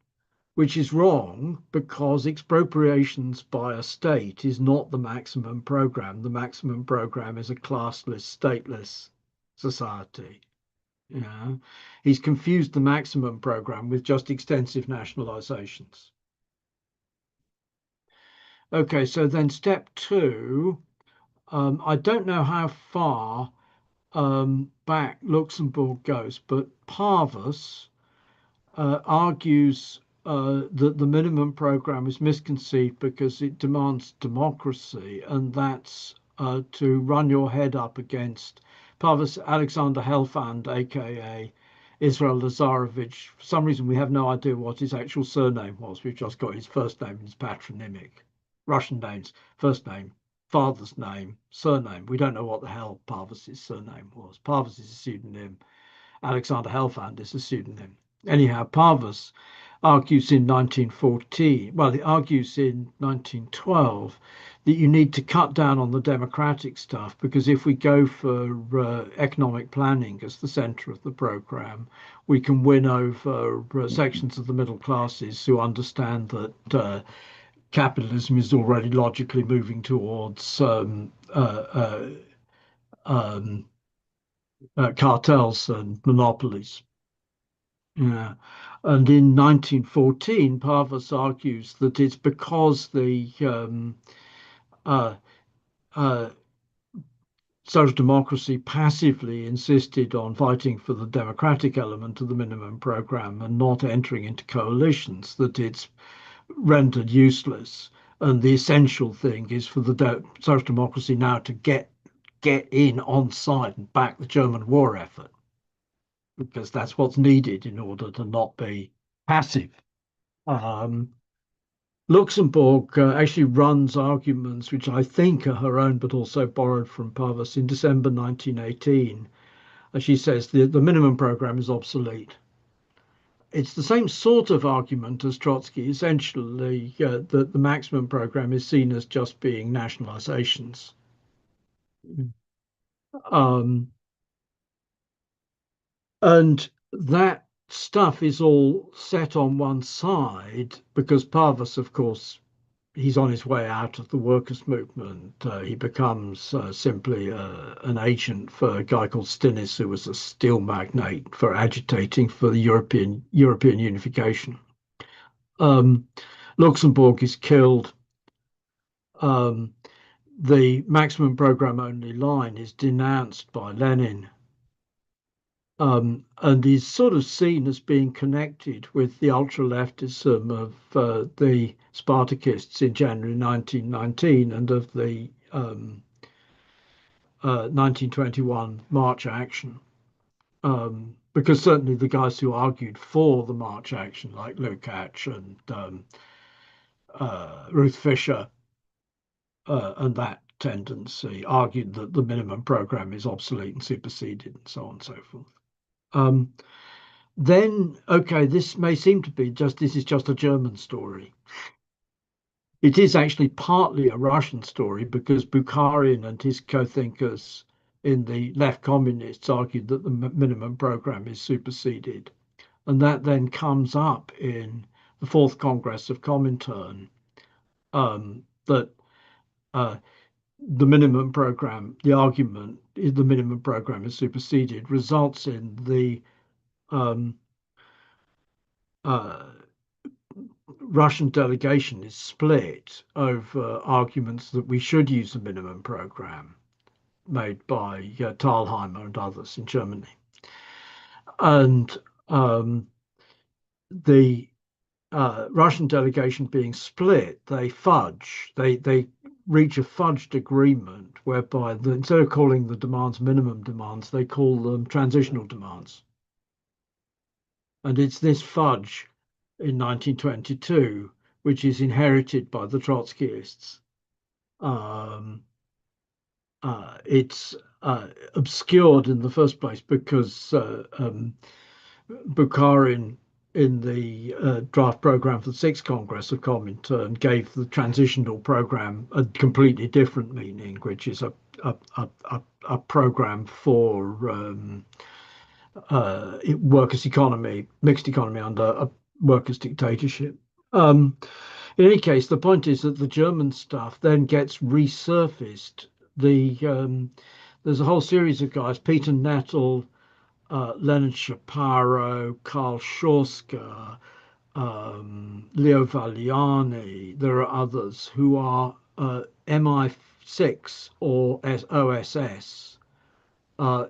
which is wrong, because expropriations by a state is not the maximum program. The maximum program is a classless, stateless society. He's confused the maximum program with just extensive nationalizations. Okay, so then step 2, I don't know how far back Luxembourg goes, but Parvus argues that the minimum program is misconceived because it demands democracy, and that's to run your head up against Parvus Alexander Helfand, aka Israel Lazarevich. For some reason, we have no idea what his actual surname was. We've just got his first name and his patronymic. Russian names, first name, father's name, surname. We don't know what the hell Parvus's surname was. Parvus is a pseudonym. Alexander Helfand is a pseudonym. Anyhow, Parvus argues in 1914, well, he argues in 1912 that you need to cut down on the democratic stuff because if we go for economic planning as the center of the program, we can win over sections of the middle classes who understand that capitalism is already logically moving towards um, cartels and monopolies. Yeah. And in 1914, Parvus argues that it's because the uh, uh, social democracy passively insisted on fighting for the democratic element of the minimum program and not entering into coalitions that it's rendered useless. And the essential thing is for the social democracy now to get in on side and back the German war effort, because that's what's needed in order to not be passive. Um, Luxembourg actually runs arguments which I think are her own, but also borrowed from Parvus in December 1918. She says the minimum program is obsolete. It's the same sort of argument as Trotsky, essentially, that the maximum program is seen as just being nationalizations. Um, and that stuff is all set on one side because Parvus, of course, he's on his way out of the workers' movement. He becomes simply an agent for a guy called Stinnes, who was a steel magnate for agitating for the European unification. Um, Luxembourg is killed. Um, the maximum program only line is denounced by Lenin, and is sort of seen as being connected with the ultra-leftism of the Spartakists in January 1919 and of the 1921 March action. Because certainly the guys who argued for the March action, like Lukács and Ruth Fisher, and that tendency, argued that the minimum program is obsolete and superseded, and so on and so forth. Um, then, okay, this may seem to be this is just a German story. It is actually partly a Russian story because Bukharin and his co-thinkers in the left communists argued that the minimum program is superseded. And that then comes up in the Fourth Congress of Comintern, that the minimum program, the argument is the minimum program is superseded, results in the um, uh, Russian delegation is split over arguments that we should use the minimum program made by Thalheimer and others in Germany. And the Russian delegation being split, they fudge. They reach a fudged agreement whereby instead of calling the demands minimum demands, they call them transitional demands. And it's this fudge in 1922 which is inherited by the Trotskyists. It's obscured in the first place because Bukharin in the draft program for the Sixth Congress of Comintern gave the transitional program a completely different meaning, which is a program for workers' economy, mixed economy under a workers' dictatorship. In any case, the point is that the German stuff then gets resurfaced. There's a whole series of guys, Peter Nettle, Leonard Shapiro, Karl Schorska, Leo Valiani. There are others who are MI6 or OSS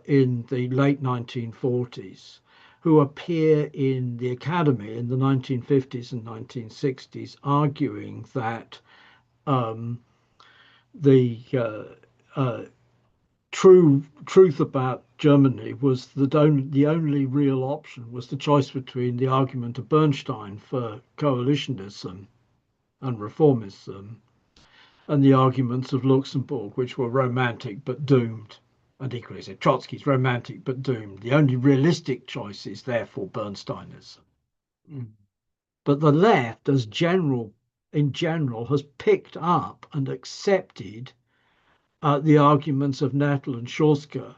in the late 1940s, who appear in the academy in the 1950s and 1960s, arguing that the truth about Germany was that the only real option was the choice between the argument of Bernstein for coalitionism and reformism and the arguments of Luxembourg, which were romantic but doomed. And equally said Trotsky's romantic but doomed. The only realistic choice is therefore Bernsteinism. But the left, in general, has picked up and accepted the arguments of Nettle and Schorska,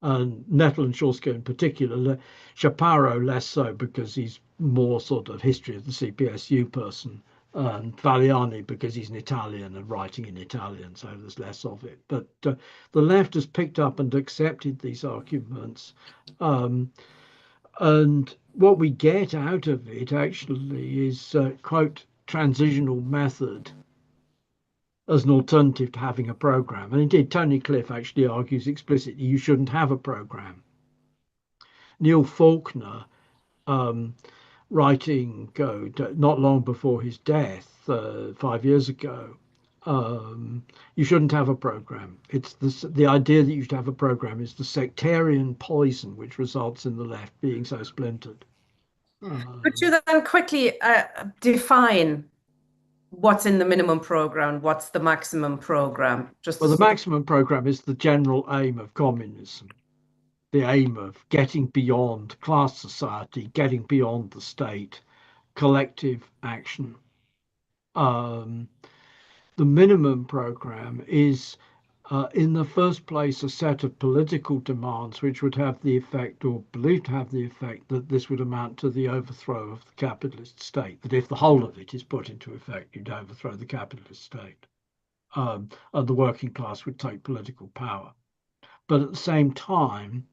and Nettle and Schorska in particular. Shapiro less so because he's more sort of history of the CPSU person, and Valiani because he's an Italian and writing in Italian, so there's less of it. But the left has picked up and accepted these arguments. And what we get out of it actually is, quote, transitional method as an alternative to having a program. And indeed, Tony Cliff actually argues explicitly you shouldn't have a program. Neil Faulkner, writing not long before his death, 5 years ago, you shouldn't have a program. It's the idea that you should have a program is the sectarian poison which results in the left being so splintered. Could you then quickly define what's in the minimum program, what's the maximum program? Well, the maximum program is the general aim of communism, the aim of getting beyond class society, getting beyond the state, collective action. The minimum program is, in the first place, a set of political demands which would have the effect, or believed to have the effect, that this would amount to the overthrow of the capitalist state. That if the whole of it is put into effect, you'd overthrow the capitalist state, and the working class would take political power. But at the same time,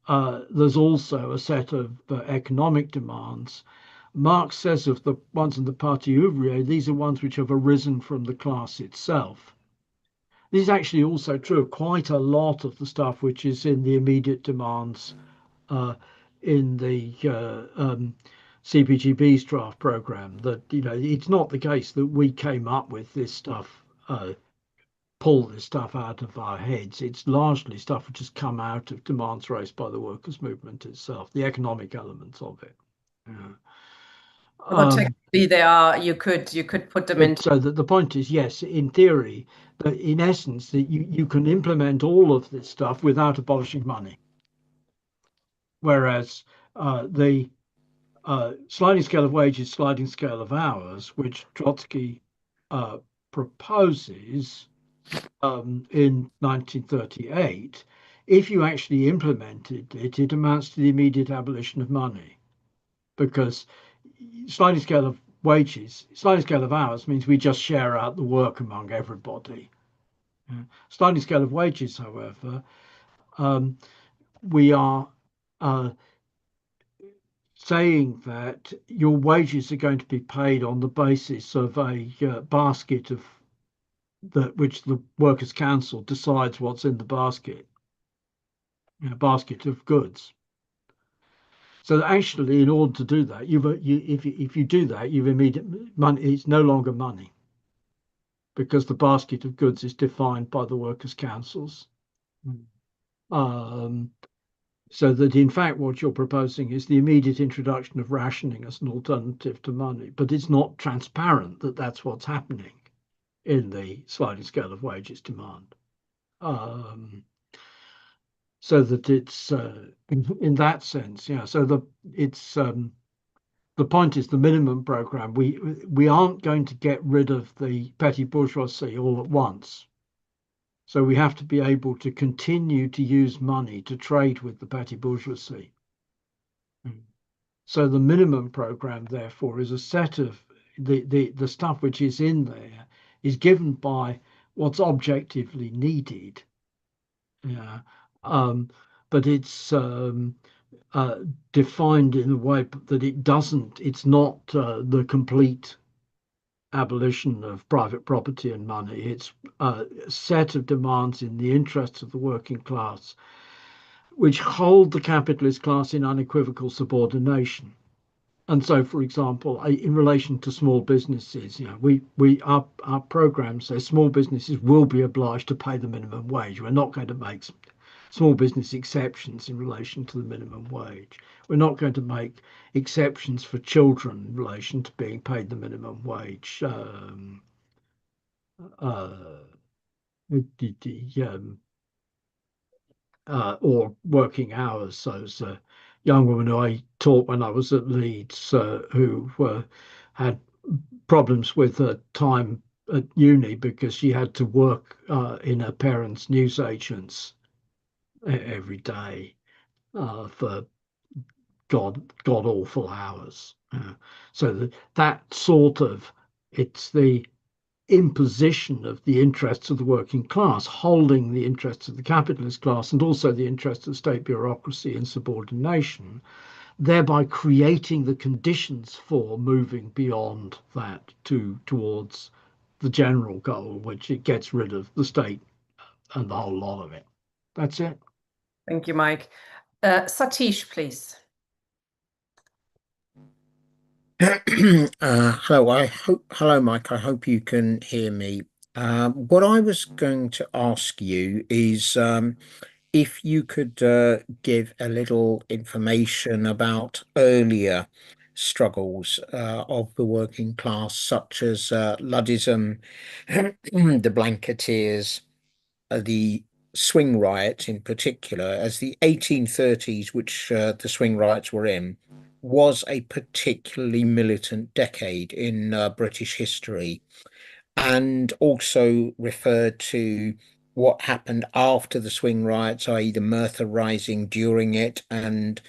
there's also a set of economic demands. Marx says of the ones in the Parti Ouvrier, these are ones which have arisen from the class itself. This is actually also true of quite a lot of the stuff which is in the immediate demands in the CPGB's draft program. That, it's not the case that we came up with this stuff, pull this stuff out of our heads. It's largely stuff which has come out of demands raised by the workers' movement itself, the economic elements of it. But technically they are, you could put them into. So that the point is, yes, in theory, but in essence, that you can implement all of this stuff without abolishing money. Whereas the sliding scale of wages, sliding scale of hours, which Trotsky proposes in 1938, if you actually implemented it, it amounts to the immediate abolition of money, because sliding scale of wages, sliding scale of hours means we just share out the work among everybody. Sliding scale of wages, however, we are saying that your wages are going to be paid on the basis of a basket of which the Workers' Council decides what's in the basket, basket of goods. So actually, in order to do that, if you do that, you've immediate money. It's no longer money, because the basket of goods is defined by the workers' councils. So that in fact, what you're proposing is the immediate introduction of rationing as an alternative to money, but it's not transparent that that's what's happening in the sliding scale of wages demand. So that it's in that sense, yeah. So the point is the minimum program. We aren't going to get rid of the petty bourgeoisie all at once. So we have to be able to continue to use money to trade with the petty bourgeoisie. So the minimum program, therefore, is a set of the stuff which is in there is given by what's objectively needed. Yeah. But it's defined in a way that it's not the complete abolition of private property and money. It's a set of demands in the interests of the working class, which hold the capitalist class in unequivocal subordination. And so, for example, in relation to small businesses, our program says small businesses will be obliged to pay the minimum wage. We're not going to make small business exceptions in relation to the minimum wage. We're not going to make exceptions for children in relation to being paid the minimum wage. or working hours. So there's a young woman who I taught when I was at Leeds who had problems with her time at uni because she had to work in her parents' newsagents every day for god awful hours. So that sort of, it's the imposition of the interests of the working class, holding the interests of the capitalist class and also the interests of state bureaucracy and subordination, thereby creating the conditions for moving beyond that towards the general goal, which it gets rid of the state and the whole lot of it. That's it. Thank you, Mike. Satish, please. Hello, Mike. I hope you can hear me. What I was going to ask you is if you could give a little information about earlier struggles of the working class, such as Luddism, the Blanketeers, the swing riots in particular, as the 1830s, which the swing riots were in, was a particularly militant decade in British history, and also referred to what happened after the swing riots, i.e., the Merthyr Rising during it, and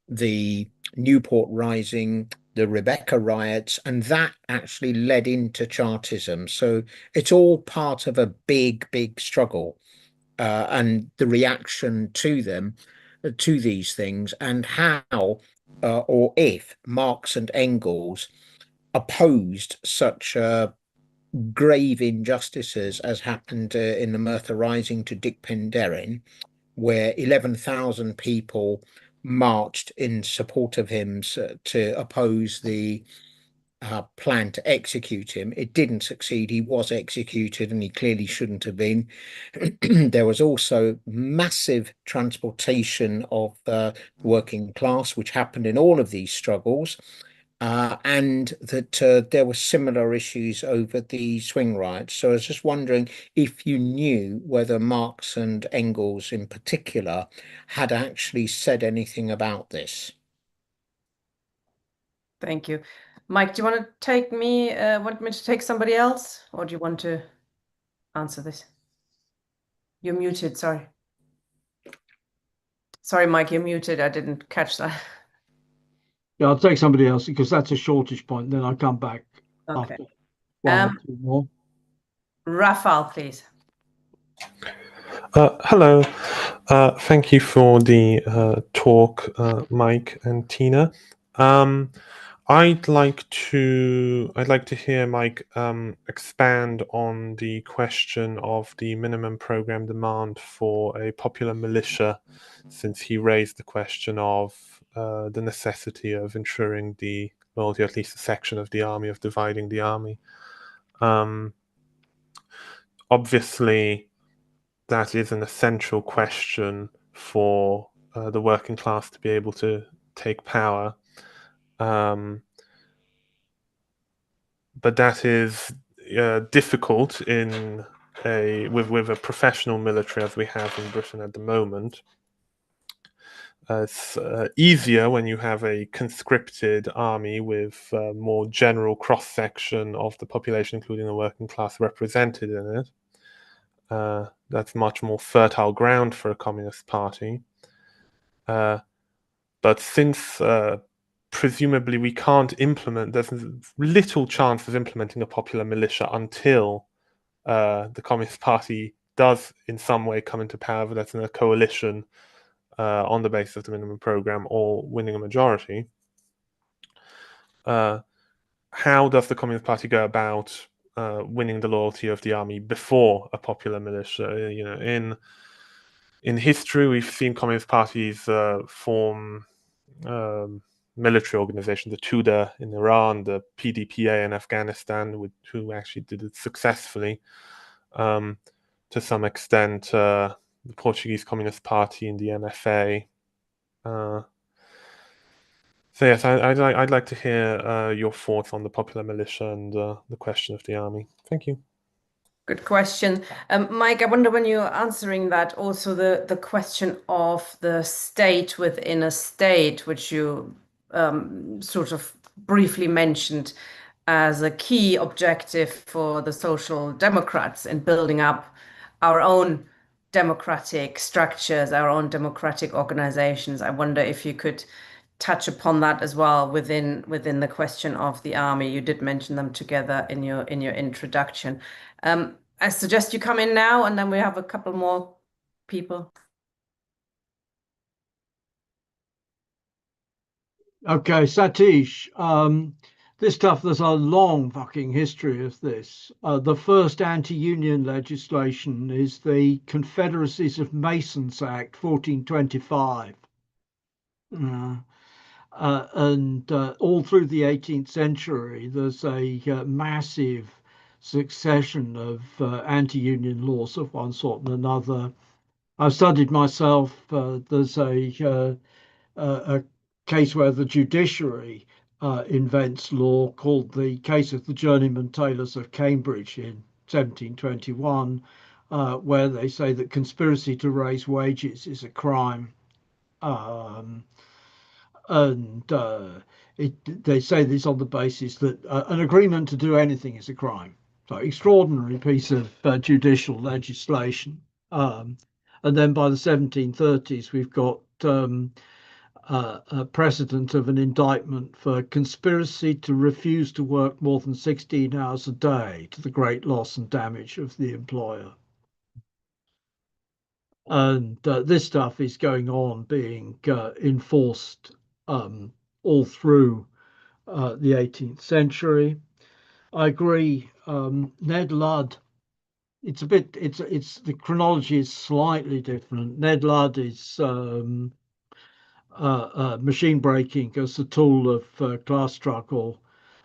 the Newport Rising, the Rebecca riots, and that actually led into Chartism. So it's all part of a big, big struggle, and the reaction to them, to these things, and how or if Marx and Engels opposed such grave injustices as happened in the Merthyr Rising to Dick Penderyn, where 11,000 people marched in support of him to oppose the plan to execute him. It didn't succeed. He was executed, and he clearly shouldn't have been. There was also massive transportation of the working class, which happened in all of these struggles, and that there were similar issues over the swing riots. So I was just wondering if you knew whether Marx and Engels in particular had actually said anything about this. Thank you. Mike, do you want to want me to take somebody else, or do you want to answer this? You're muted, sorry. Sorry, Mike, you're muted. I didn't catch that. Yeah, I'll take somebody else because that's a shortage point. Then I'll come back Okay. after one or two more. Rafal, please. Hello. Thank you for the talk, Mike and Tina. I'd like to hear Mike expand on the question of the minimum program demand for a popular militia, since he raised the question of the necessity of ensuring the loyalty, at least a section of the army, of dividing the army. Obviously, that is an essential question for the working class to be able to take power. But that is difficult with a professional military as we have in Britain at the moment. It's easier when you have a conscripted army with more general cross-section of the population, including the working class, represented in it. That's much more fertile ground for a communist party. But since presumably we can't implement, there's little chance of implementing a popular militia until the Communist Party does in some way come into power, whether that's in a coalition on the basis of the minimum program or winning a majority. How does the Communist Party go about winning the loyalty of the army before a popular militia? You know, in history, we've seen Communist parties form military organizations, the Tudeh in Iran, the PDPA in Afghanistan, who actually did it successfully. To some extent, the Portuguese Communist Party and the MFA. So yes, I'd like to hear your thoughts on the popular militia and the question of the army. Thank you. Good question. Mike, I wonder when you're answering that, also the question of the state within a state, which you sort of briefly mentioned as a key objective for the Social Democrats in building up our own democratic structures, our own democratic organizations. I wonder if you could touch upon that as well within the question of the army. You did mention them together in your introduction. I suggest you come in now, and then we have a couple more people. Okay, Satish, this stuff, there's a long fucking history of this. The first anti-union legislation is the Confederacies of Masons Act, 1425. And all through the 18th century, there's a massive succession of anti-union laws of one sort and another. I've studied myself. There's a case where the judiciary invents law called the case of the journeyman tailors of Cambridge in 1721, where they say that conspiracy to raise wages is a crime. And they say this on the basis that an agreement to do anything is a crime. So extraordinary piece of judicial legislation. And then by the 1730s, we've got a precedent of an indictment for conspiracy to refuse to work more than 16 hours a day, to the great loss and damage of the employer. And this stuff is going on, being enforced all through the 18th century. I agree. Ned Ludd, it's the chronology is slightly different. Ned Ludd is machine breaking as a tool of class struggle.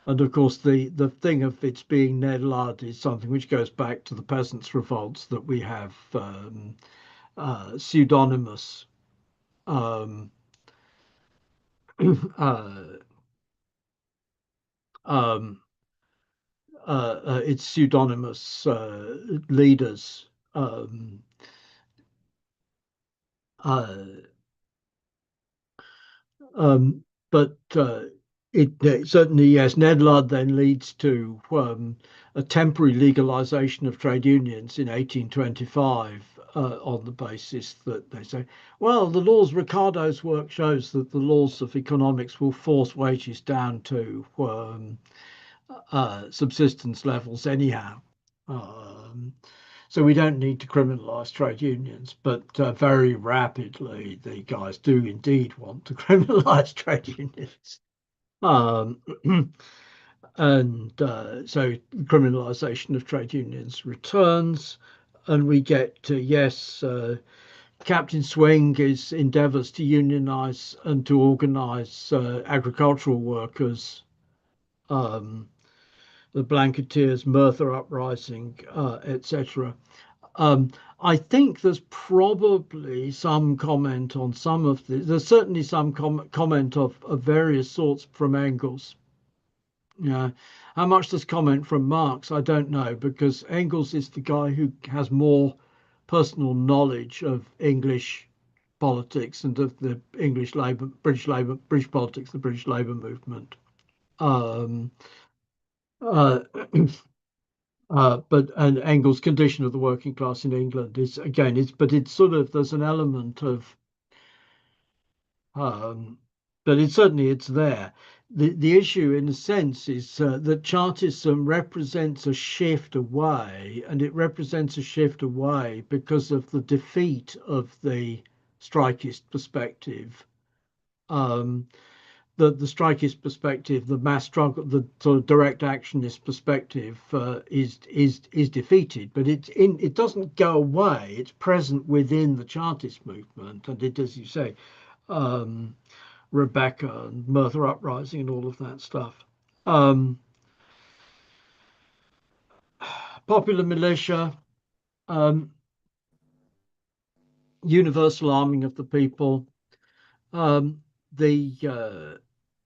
And of course, the thing of its being Ned Ludd is something which goes back to the peasants' revolts that we have pseudonymous its pseudonymous leaders. But it certainly, yes, Ned Ludd then leads to a temporary legalization of trade unions in 1825 on the basis that they say, well, the laws, Ricardo's work shows that the laws of economics will force wages down to subsistence levels anyhow. So we don't need to criminalize trade unions, but very rapidly the guys do indeed want to criminalize trade unions. And so criminalization of trade unions returns, and we get to, yes, Captain Swing is endeavors to unionize and to organize agricultural workers, the Blanketeers, Merthyr Uprising, etc. I think there's probably some comment on some of this. There's certainly some comment of various sorts from Engels. How much there's comment from Marx, I don't know, because Engels is the guy who has more personal knowledge of English politics and of the English Labour, British politics, the British Labour movement. But Engels' condition of the working class in England is, again, it's sort of, there's an element of, but it's there. The issue, in a sense, is that Chartism represents a shift away, and it represents a shift away because of the defeat of the strikist perspective. The strikist perspective, the mass struggle, the sort of direct actionist perspective is defeated, but it doesn't go away. It's present within the Chartist movement, and it, as you say, Rebecca and Merthyr Uprising and all of that stuff. Popular militia, universal arming of the people. The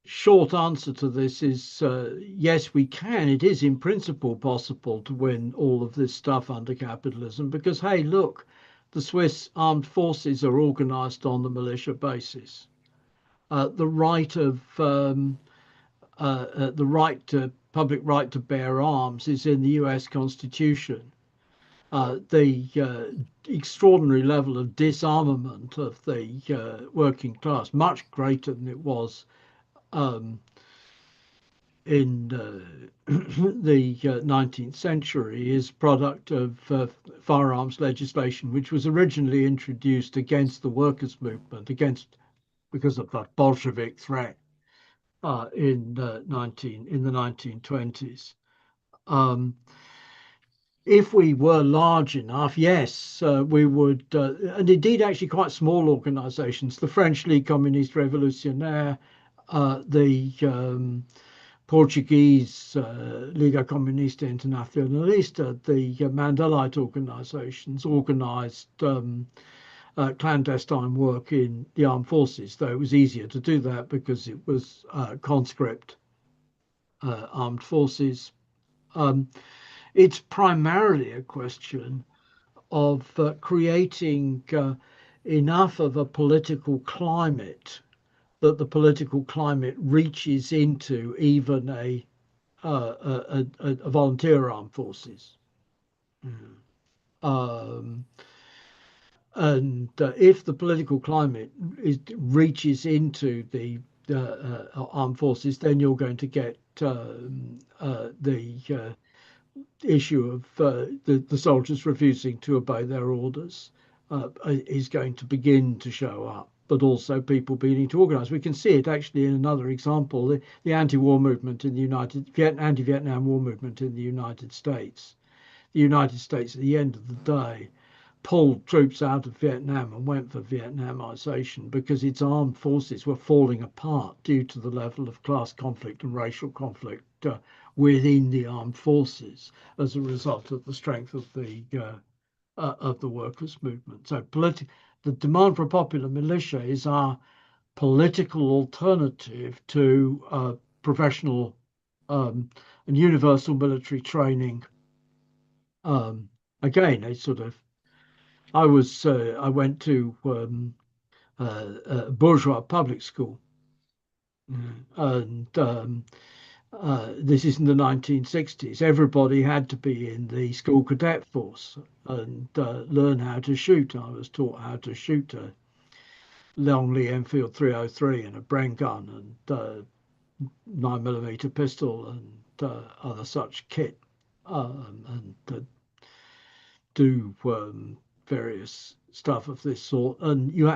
short answer to this is yes, we can. It is in principle possible to win all of this stuff under capitalism because, hey, look, the Swiss armed forces are organized on the militia basis. The right of public right to bear arms is in the US Constitution. The extraordinary level of disarmament of the working class, much greater than it was in the 19th century, is product of firearms legislation, which was originally introduced against the workers' movement, because of the Bolshevik threat in the 1920s. If we were large enough, yes, we would, and indeed actually quite small organizations, the French Ligue Communiste Révolutionnaire, the Portuguese Liga Comunista Internacionalista, the Mandelite organizations organized clandestine work in the armed forces, though it was easier to do that because it was conscript armed forces. It's primarily a question of creating enough of a political climate that the political climate reaches into even a volunteer armed forces. And if the political climate reaches into the armed forces, then you're going to get the issue of the soldiers refusing to obey their orders is going to begin to show up, but also people beginning to organize. We can see it actually in another example, the anti-war movement in the anti-Vietnam War movement in the United States. The United States, at the end of the day, pulled troops out of Vietnam and went for Vietnamization because its armed forces were falling apart due to the level of class conflict and racial conflict within the armed forces as a result of the strength of the workers' movement. So the demand for a popular militia is our political alternative to professional and universal military training. Again, a sort of I went to a bourgeois public school, and this is in the 1960s. Everybody had to be in the school cadet force and learn how to shoot. I was taught how to shoot a Longley Enfield 303 and a Bren gun and 9mm pistol and other such kit, and do various stuff of this sort, and you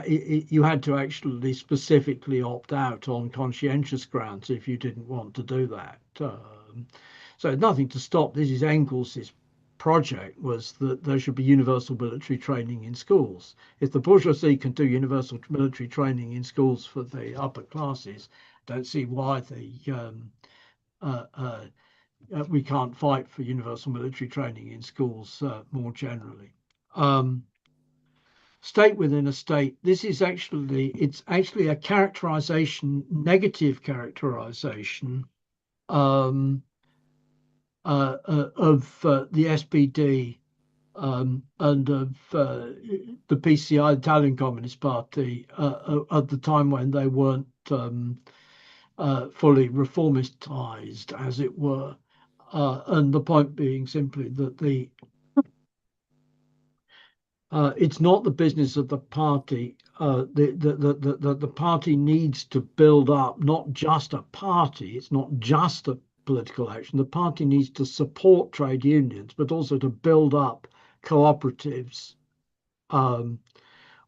had to actually specifically opt out on conscientious grounds if you didn't want to do that. So nothing to stop. This is Engels's project, was that there should be universal military training in schools. If the bourgeoisie can do universal military training in schools for the upper classes, don't see why we can't fight for universal military training in schools more generally. State within a state. This is it's actually a characterization, negative characterization of the SPD and of the PCI, Italian Communist Party, at the time when they weren't fully reformistized, as it were. And the point being simply that it's not the business of the party. The party needs to build up not just a party. It's not just a political action. The party needs to support trade unions, but also to build up cooperatives,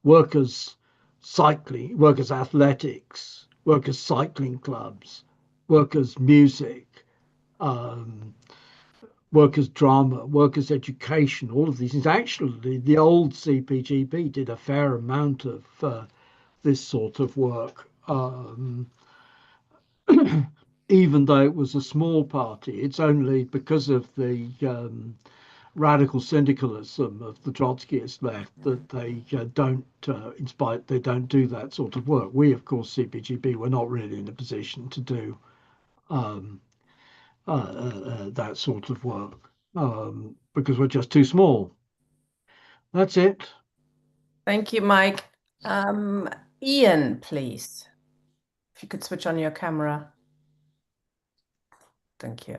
workers' cycling, workers' athletics, workers' cycling clubs, workers' music, workers' drama, workers' education, all of these things. Actually, the old CPGB did a fair amount of this sort of work, even though it was a small party. It's only because of the radical syndicalism of the Trotskyist left that they don't, in spite, they don't do that sort of work. We, of course, CPGB, we're not really in a position to do that sort of work because we're just too small. That's it. Thank you, Mike. Ian, please. If you could switch on your camera. Thank you.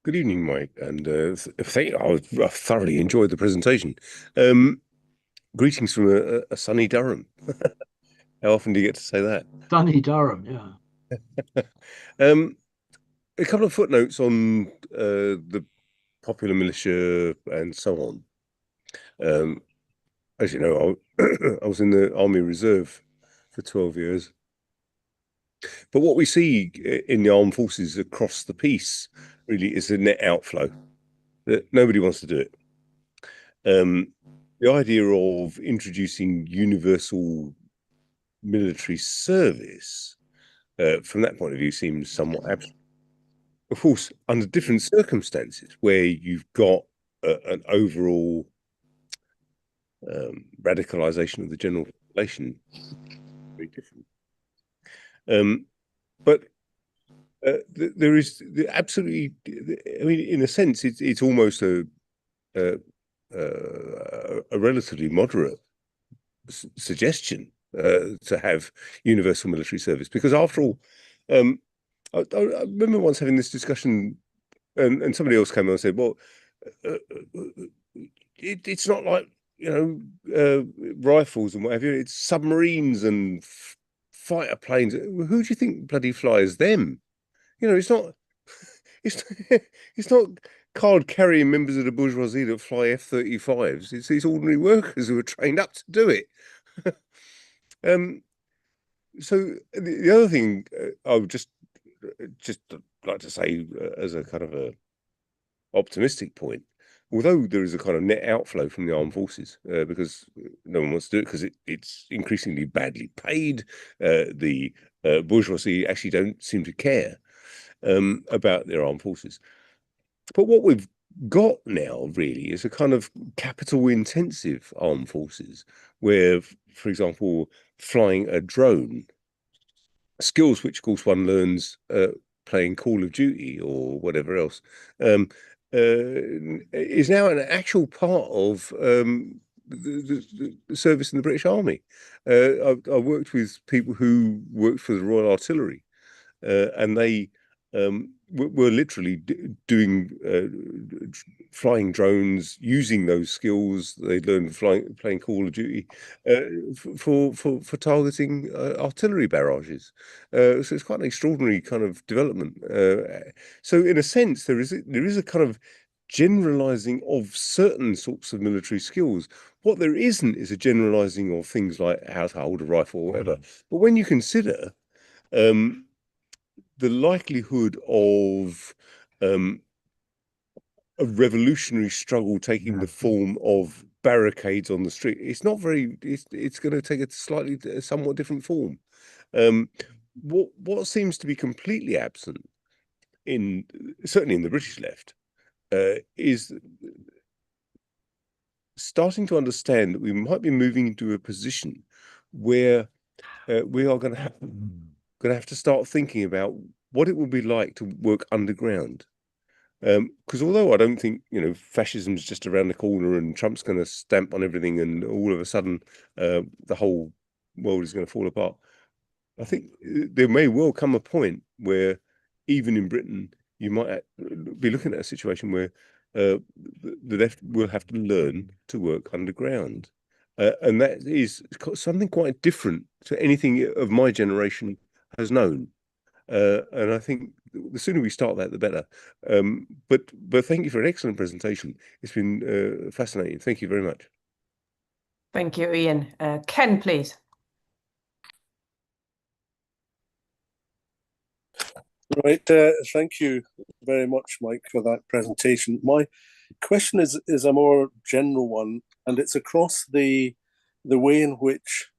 Good evening, Mike, and I thoroughly enjoyed the presentation. Greetings from a sunny Durham. How often do you get to say that? Sunny Durham, yeah. A couple of footnotes on the popular militia and so on. As you know, I was in the Army Reserve for 12 years. But what we see in the armed forces across the piece really is a net outflow. That nobody wants to do it. The idea of introducing universal military service, from that point of view, seems somewhat abstract. Of course, under different circumstances, where you've got an overall radicalization of the general population, very different. But there is absolutely, I mean, in a sense, it's almost a relatively moderate suggestion to have universal military service, because after all, I remember once having this discussion, and somebody else came on and said, "Well, it's not like, you know, rifles and what have you. It's submarines and fighter planes. Who do you think bloody flies them? You know, it's not it's not card-carrying members of the bourgeoisie that fly F-35s. It's these ordinary workers who are trained up to do it." So the other thing I would just like to say as a kind of a optimistic point, although there is a kind of net outflow from the armed forces because no one wants to do it because it's increasingly badly paid, the bourgeoisie actually don't seem to care about their armed forces. But what we've got now really is a kind of capital intensive armed forces where, for example, flying a drone, skills which of course one learns playing Call of Duty or whatever else, is now an actual part of the service in the British Army. I worked with people who worked for the Royal Artillery, and they were literally doing flying drones, using those skills they learned playing Call of Duty for targeting artillery barrages. So it's quite an extraordinary kind of development. So in a sense, there is a kind of generalizing of certain sorts of military skills. What there isn't is a generalizing of things like how to hold a rifle or whatever. But when you consider the likelihood of a revolutionary struggle taking the form of barricades on the street, it's not very. It's going to take a somewhat different form. What seems to be completely absent certainly in the British left is starting to understand that we might be moving into a position where we are going to have to start thinking about what it will be like to work underground. Because although I don't think, you know, fascism's just around the corner and Trump's going to stamp on everything and all of a sudden the whole world is going to fall apart, I think there may well come a point where even in Britain you might be looking at a situation where the left will have to learn to work underground. And that is something quite different to anything of my generation has known. And I think the sooner we start that, the better. But thank you for an excellent presentation. It's been fascinating. Thank you very much. Thank you, Ian. Ken, please. Right. Thank you very much, Mike, for that presentation. My question is a more general one, and it's across the way in which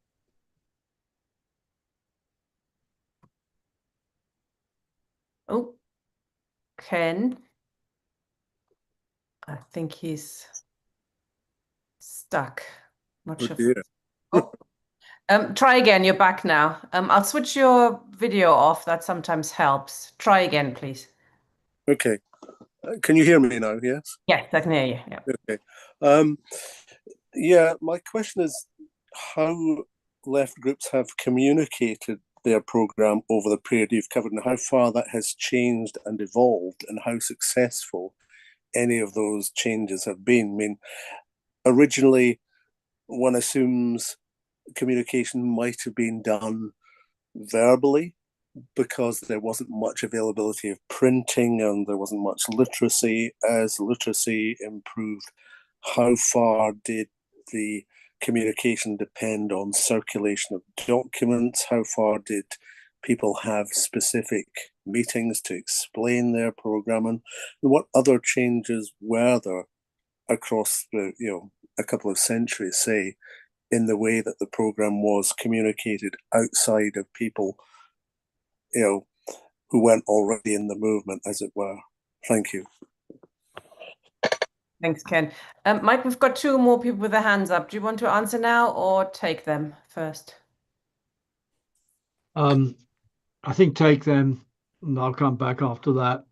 Oh, Ken. I think he's stuck. Not sure. dear. Oh. Try again. You're back now. I'll switch your video off. That sometimes helps. Try again, please. Okay. Can you hear me now? Yes. Yes, I can hear you. Yeah. Okay. Yeah, my question is how left groups have communicated their programme over the period you've covered, and how far that has changed and evolved, and how successful any of those changes have been. I mean, originally, one assumes communication might have been done verbally because there wasn't much availability of printing and there wasn't much literacy. As literacy improved, how far did the communication depend on circulation of documents? How far did people have specific meetings to explain their programming? And what other changes were there across the, a couple of centuries, say, in the way that the program was communicated outside of people, who weren't already in the movement, as it were? Thank you. Thanks, Ken. Mike, we've got two more people with their hands up. Do you want to answer now or take them first? I think take them, and I'll come back after that.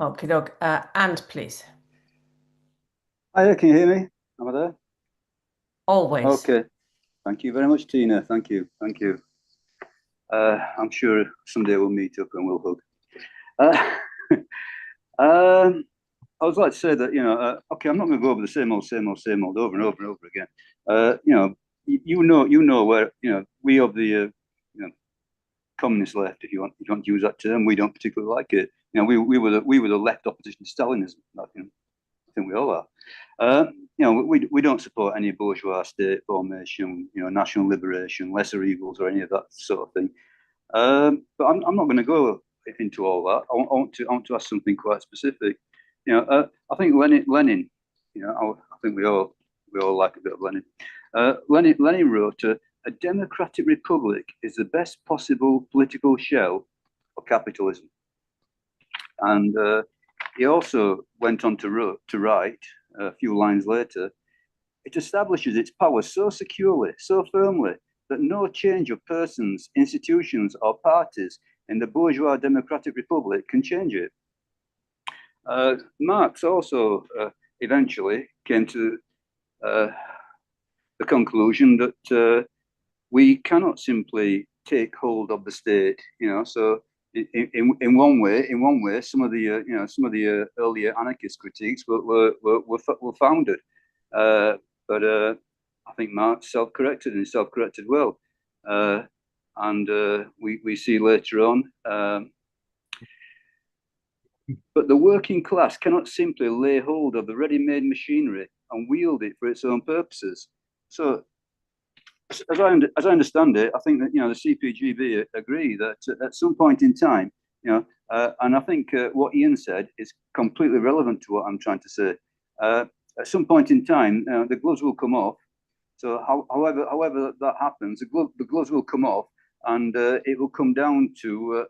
Okay, doc. And please. Hi, can you hear me? Am I there? Always. Okay. Thank you very much, Tina. Thank you. Thank you. I'm sure someday we'll meet up and we'll hug. I would like to say that, okay, I'm not going to go over the same old over and over and over again. You know where, we of the, communist left, if you want to use that term, we don't particularly like it. We were the left opposition to Stalinism. I think we all are. We don't support any bourgeois state formation, national liberation, lesser evils, or any of that sort of thing. But I'm not going to go into all that. I want to ask something quite specific. I think Lenin. I think we all like a bit of Lenin. Lenin wrote, "A democratic republic is the best possible political shell for capitalism." And he also went on to write a few lines later, "It establishes its power so securely, so firmly, that no change of persons, institutions, or parties in the bourgeois democratic republic can change it." Marx also eventually came to the conclusion that we cannot simply take hold of the state. So in one way, some of the earlier anarchist critiques were founded, but I think Marx self-corrected, and self-corrected well, and we see later on. But the working class cannot simply lay hold of the ready-made machinery and wield it for its own purposes. So, as I understand it, I think that the CPGB agree that at some point in time, and I think what Ian said is completely relevant to what I'm trying to say. At some point in time, the gloves will come off. So, however that happens, the gloves will come off, and it will come down to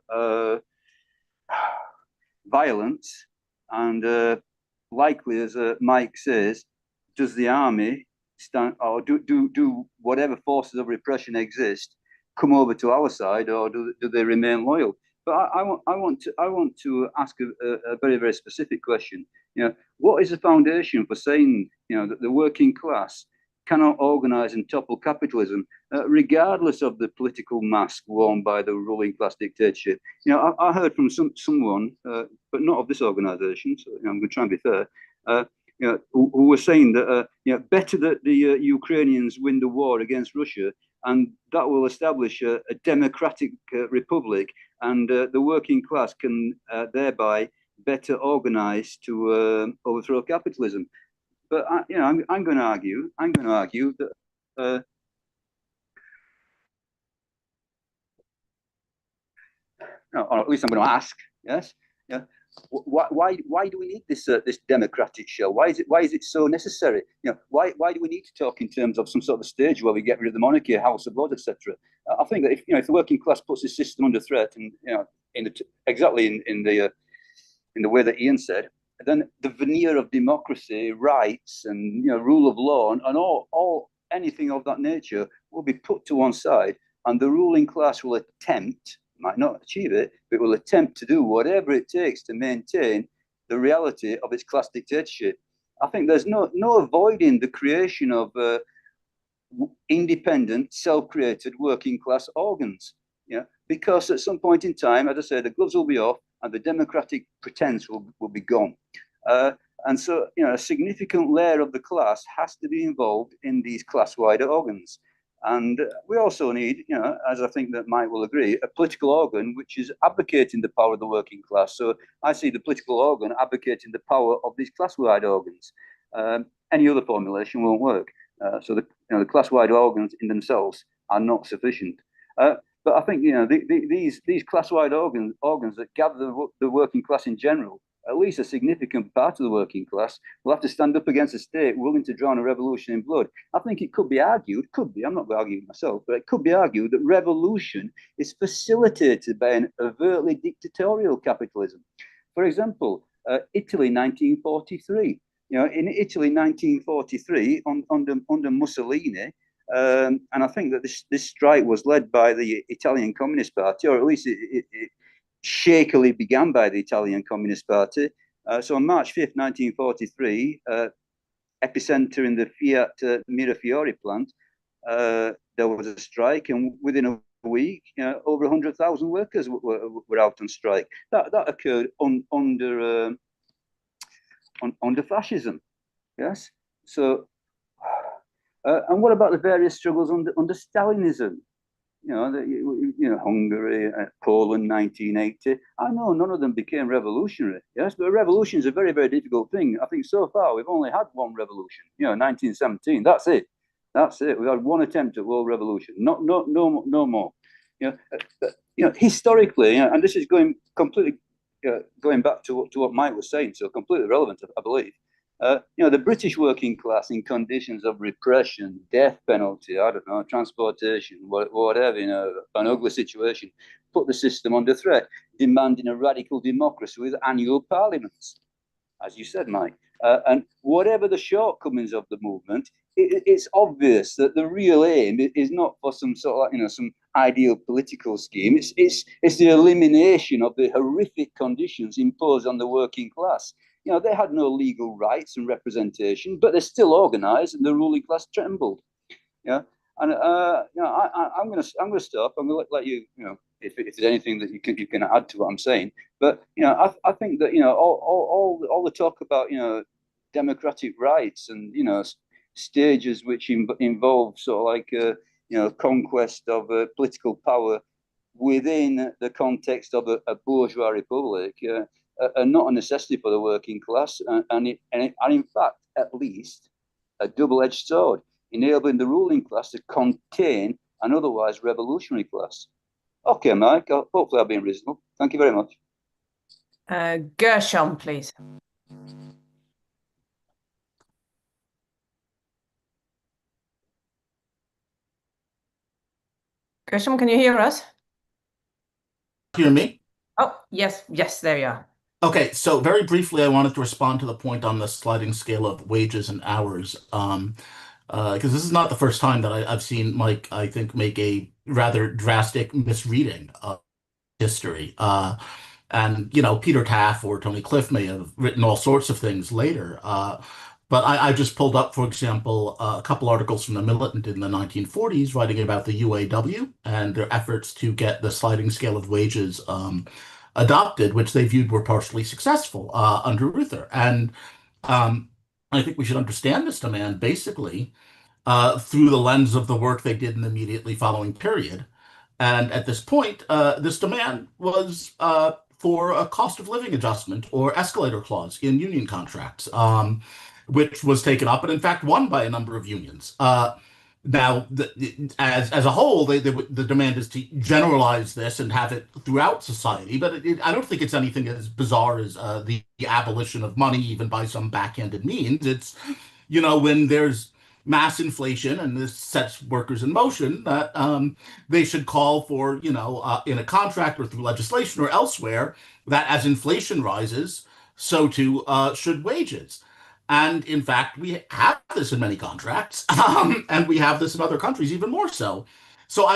violence, and likely, as Mike says, does the army stand, or do whatever forces of repression exist come over to our side, or do they remain loyal? But I want to ask a very, very specific question. What is the foundation for saying that the working class cannot organize and topple capitalism, regardless of the political mask worn by the ruling class dictatorship? I heard from someone, but not of this organization, so I'm going to try and be fair, who were saying that better that the Ukrainians win the war against Russia, and that will establish a democratic republic, and the working class can thereby better organize to overthrow capitalism. But I'm going to argue that or at least I'm going to ask, yes, why do we need this democratic shell? Why is it so necessary? Why do we need to talk in terms of some sort of stage where we get rid of the monarchy, House of Lords, etc.? I think that if the working class puts this system under threat, and exactly in the in the way that Ian said, then the veneer of democracy, rights, and rule of law, and all anything of that nature will be put to one side, and the ruling class will attempt, might not achieve it, but will attempt to do whatever it takes to maintain the reality of its class dictatorship. I think there's no avoiding the creation of independent, self-created working class organs. Because at some point in time, as I say, the gloves will be off and the democratic pretense will be gone. And so, a significant layer of the class has to be involved in these class-wide organs. And we also need, as I think that Mike will agree, a political organ which is advocating the power of the working class. So I see the political organ advocating the power of these class-wide organs. Any other formulation won't work. So the class-wide organs in themselves are not sufficient. But I think these class-wide organs that gather the working class in general, at least a significant part of the working class, will have to stand up against a state willing to drown a revolution in blood. I think it could be argued, I'm not arguing myself, but it could be argued that revolution is facilitated by an overtly dictatorial capitalism. For example, Italy 1943. In Italy 1943, under Mussolini, and I think that this strike was led by the Italian Communist Party, or at least it shakily began by the Italian Communist Party. So on March 5th, 1943, epicenter in the Fiat Mirafiori plant, there was a strike, and within a week, over 100,000 workers were out on strike. That occurred under fascism, yes. So, and what about the various struggles under Stalinism? Hungary, Poland, 1980. I know none of them became revolutionary, yes, but a revolution is a very, very difficult thing. I think so far we've only had one revolution. 1917. That's it. We had one attempt at world revolution. No more. Historically, and this is going back to what Mike was saying, so completely relevant, I believe. The British working class, in conditions of repression, death penalty, I don't know, transportation, whatever, an ugly situation, put the system under threat, demanding a radical democracy with annual parliaments, as you said, Mike. And whatever the shortcomings of the movement, it's obvious that the real aim is not for some sort of, some ideal political scheme. It's the elimination of the horrific conditions imposed on the working class. They had no legal rights and representation, but they're still organized, and the ruling class trembled. And I'm going to stop. I'm going to let you, if there's anything that you can add to what I'm saying. But I think that all the talk about democratic rights and stages which involve sort of like conquest of political power within the context of a bourgeois republic. Are not a necessity for the working class, and in fact, at least, a double-edged sword, enabling the ruling class to contain an otherwise revolutionary class. Okay, Mike, hopefully I've been reasonable. Thank you very much. Gershom, please. Gershom, can you hear us? Hear me? Oh, yes, there you are. Okay, so very briefly, I wanted to respond to the point on the sliding scale of wages and hours, because this is not the first time that I've seen Mike, I think, make a rather drastic misreading of history. And, Peter Taft or Tony Cliff may have written all sorts of things later. But I just pulled up, for example, a couple articles from the Militant in the 1940s writing about the UAW and their efforts to get the sliding scale of wages adopted, which they viewed were partially successful under Reuther. And I think we should understand this demand basically through the lens of the work they did in the immediately following period. And at this point, this demand was for a cost of living adjustment or escalator clause in union contracts, which was taken up and in fact won by a number of unions. Now, as a whole, the demand is to generalize this and have it throughout society, but I don't think it's anything as bizarre as the abolition of money, even by some backhanded means. It's, when there's mass inflation and this sets workers in motion, that they should call for, in a contract or through legislation or elsewhere, that as inflation rises, so too should wages. And in fact, we have this in many contracts, and we have this in other countries even more so. So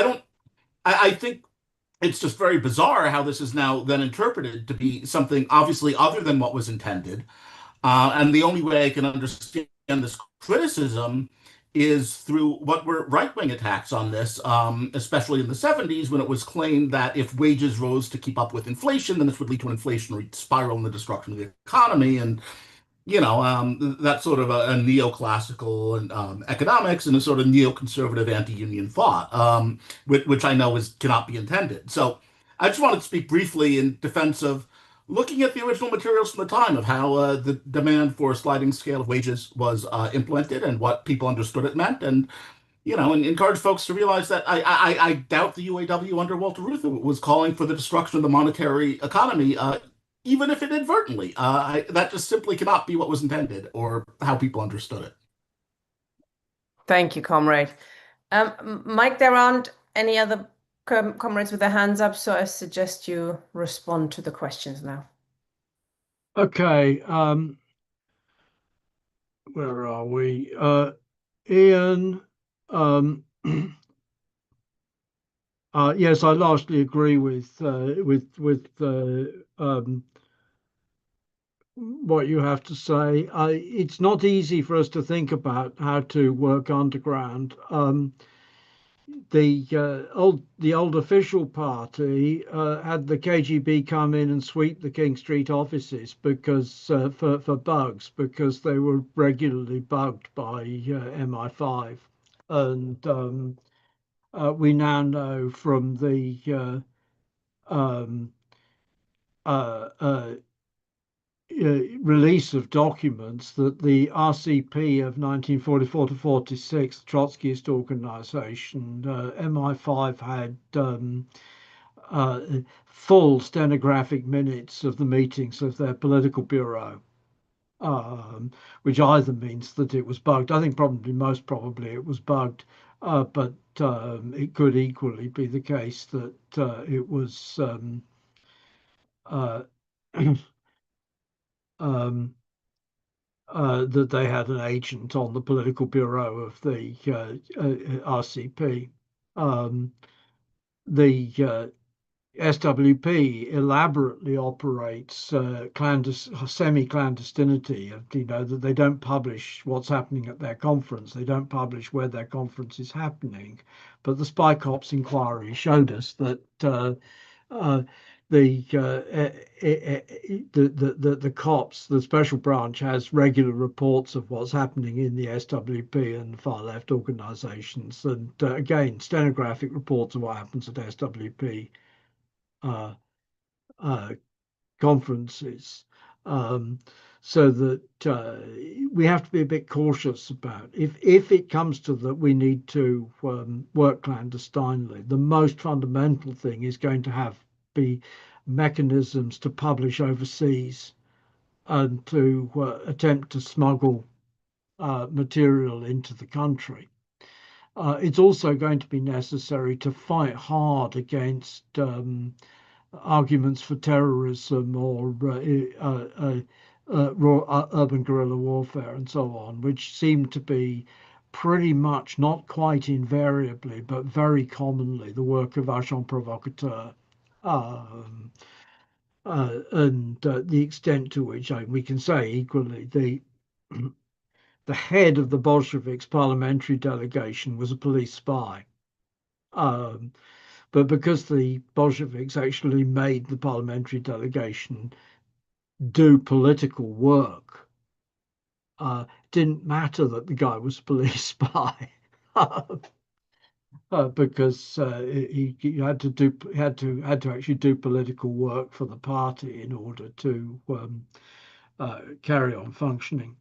I think it's just very bizarre how this is now then interpreted to be something obviously other than what was intended. And the only way I can understand this criticism is through what were right-wing attacks on this, especially in the 70s, when it was claimed that if wages rose to keep up with inflation, then this would lead to an inflationary spiral and the destruction of the economy. And that's sort of a neoclassical economics and a sort of neoconservative anti-union thought, which I know cannot be intended. So I just wanted to speak briefly in defense of looking at the original materials from the time of how the demand for a sliding scale of wages was implemented and what people understood it meant, and and encourage folks to realize that I doubt the UAW under Walter Reuther was calling for the destruction of the monetary economy, even if inadvertently. That just simply cannot be what was intended or how people understood it. Thank you, comrade. Mike, there aren't any other comrades with their hands up, so I suggest you respond to the questions now. Okay. Where are we? Ian. Yes, I largely agree with what you have to say. It's not easy for us to think about how to work underground. The old official party had the KGB come in and sweep the King Street offices because for bugs, because they were regularly bugged by MI5, and we now know from the release of documents that the RCP of 1944 to 46, the Trotskyist organization, MI5 had full stenographic minutes of the meetings of their political bureau, which either means that it was bugged. I think most probably it was bugged, but it could equally be the case that it was that they had an agent on the political bureau of the RCP. The SWP elaborately operates semi-clandestinity. That they don't publish what's happening at their conference. They don't publish where their conference is happening. But the Spy Cops inquiry showed us that the cops, the special branch, has regular reports of what's happening in the SWP and far left organizations, and again, stenographic reports of what happens at SWP conferences. So that we have to be a bit cautious about if it comes to that we need to work clandestinely. The most fundamental thing is going to be mechanisms to publish overseas and to attempt to smuggle material into the country. It's also going to be necessary to fight hard against arguments for terrorism or urban guerrilla warfare and so on, which seem to be pretty much, not quite invariably, but very commonly, the work of agents provocateurs. And the extent to which we can say equally the head of the Bolsheviks parliamentary delegation was a police spy. But because the Bolsheviks actually made the parliamentary delegation do political work, didn't matter that the guy was a police spy, because he had to actually do political work for the party in order to carry on functioning.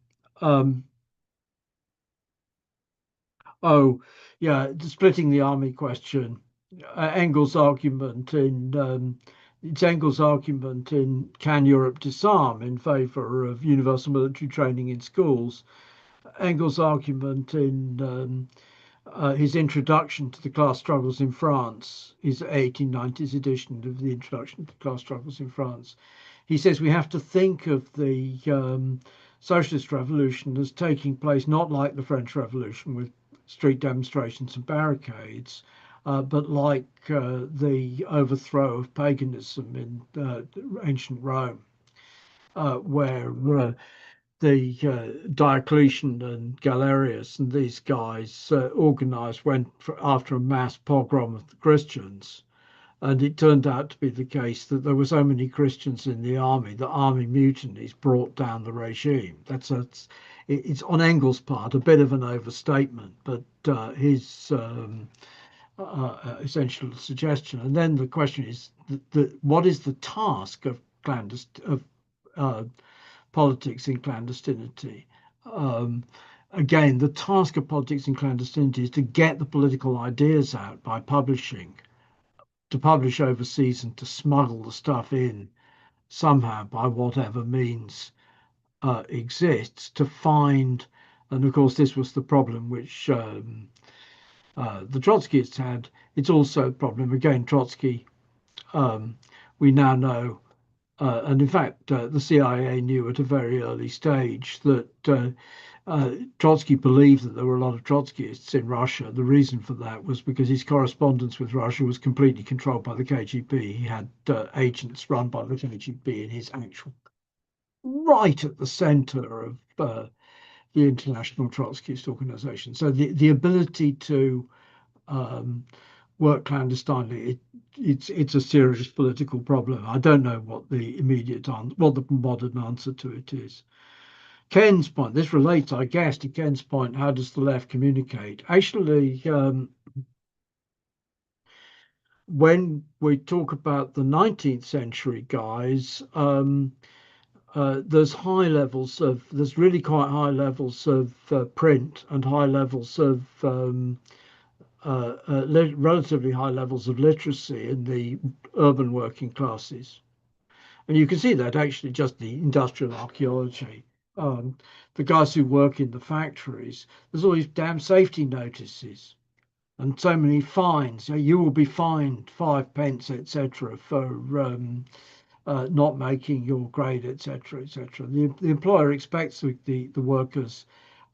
Oh, yeah, splitting the army question. Engels' argument in Can Europe Disarm in favor of universal military training in schools. Engels' argument in his introduction to the class struggles in France, his 1890s edition of the Introduction to Class Struggles in France, he says we have to think of the socialist revolution as taking place not like the French Revolution with street demonstrations and barricades, but like the overthrow of paganism in ancient Rome, where the Diocletian and Galerius and these guys went after a mass pogrom of the Christians. And it turned out to be the case that there were so many Christians in the army that army mutinies brought down the regime. It's on Engels' part a bit of an overstatement, but his essential suggestion. And then the question is, what is the task of politics in clandestinity? Again, the task of politics in clandestinity is to get the political ideas out by publishing, to publish overseas and to smuggle the stuff in somehow by whatever means exists, to find, and of course this was the problem which the Trotskyists had. It's also a problem, again, Trotsky, we now know, and in fact the CIA knew at a very early stage that Trotsky believed that there were a lot of Trotskyists in Russia. The reason for that was because his correspondence with Russia was completely controlled by the KGB. He had agents run by the KGB in his actual, right at the center of the International Trotskyist Organization. So the ability to work clandestinely, it's a serious political problem. I don't know what the modern answer to it is. Ken's point, this relates, I guess, to Ken's point, how does the left communicate? Actually, when we talk about the 19th century guys, there's really quite high levels of print and high levels of relatively high levels of literacy in the urban working classes. And you can see that actually just the industrial archaeology. The guys who work in the factories, there's all these damn safety notices and so many fines. You will be fined 5 pence, etc., for not making your grade, etc., etc. The employer expects the workers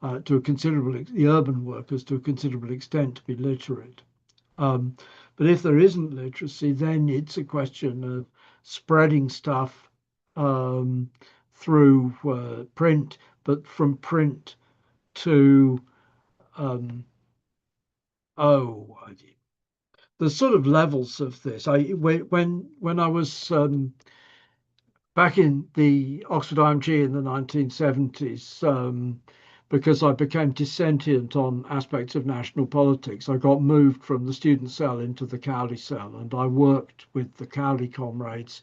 the urban workers to a considerable extent to be literate. But if there isn't literacy, then it's a question of spreading stuff through print, but from print to there's sort of levels of this. When I was back in the Oxford IMG in the 1970s, because I became dissentient on aspects of national politics, I got moved from the student cell into the Cowley cell, and I worked with the Cowley comrades.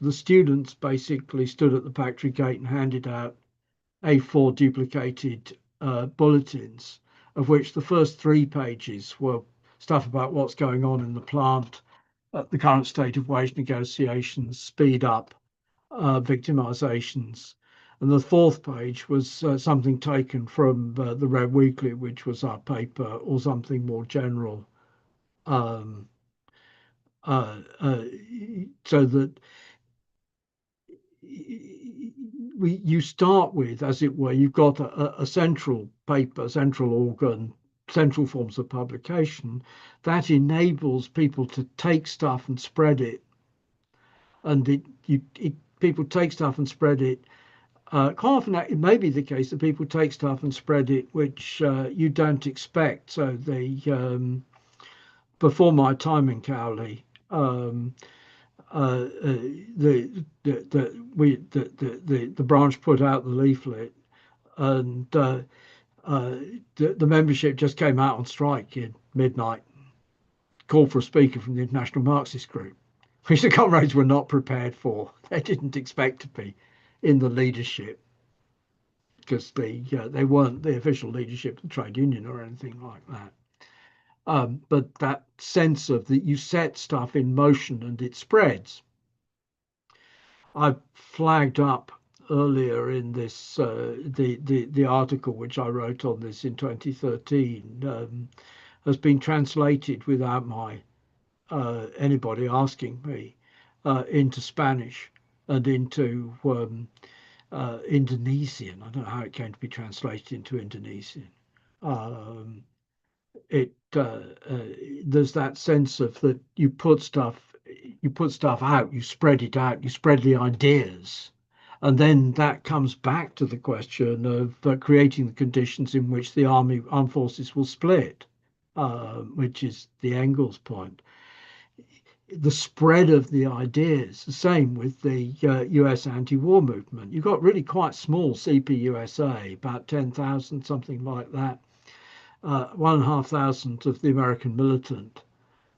The students basically stood at the factory gate and handed out A4 duplicated bulletins, of which the first 3 pages were stuff about what's going on in the plant, the current state of wage negotiations, speed up, victimizations. And the 4th page was something taken from the Red Weekly, which was our paper, or something more general. So that you start with, as it were, you've got a central paper, central organ, central forms of publication that enables people to take stuff and spread it. And people take stuff and spread it. Quite often it may be the case that people take stuff and spread it which you don't expect. So before my time in Cowley, the branch put out the leaflet, and the membership just came out on strike at midnight, called for a speaker from the International Marxist Group, which the comrades were not prepared for. They didn't expect to be in the leadership, because they weren't the official leadership of the trade union or anything like that. But that sense of that you set stuff in motion and it spreads. I flagged up earlier in this, the article which I wrote on this in 2013 has been translated without my anybody asking me into Spanish and into Indonesian. I don't know how it came to be translated into Indonesian. There's that sense of that you put stuff out, you spread it out, you spread the ideas, and then that comes back to the question of creating the conditions in which the armed forces will split, which is the Engels point. The spread of the ideas, the same with the US anti-war movement. You've got really quite small CPUSA, about 10,000, something like that. 1,500 of the American militant,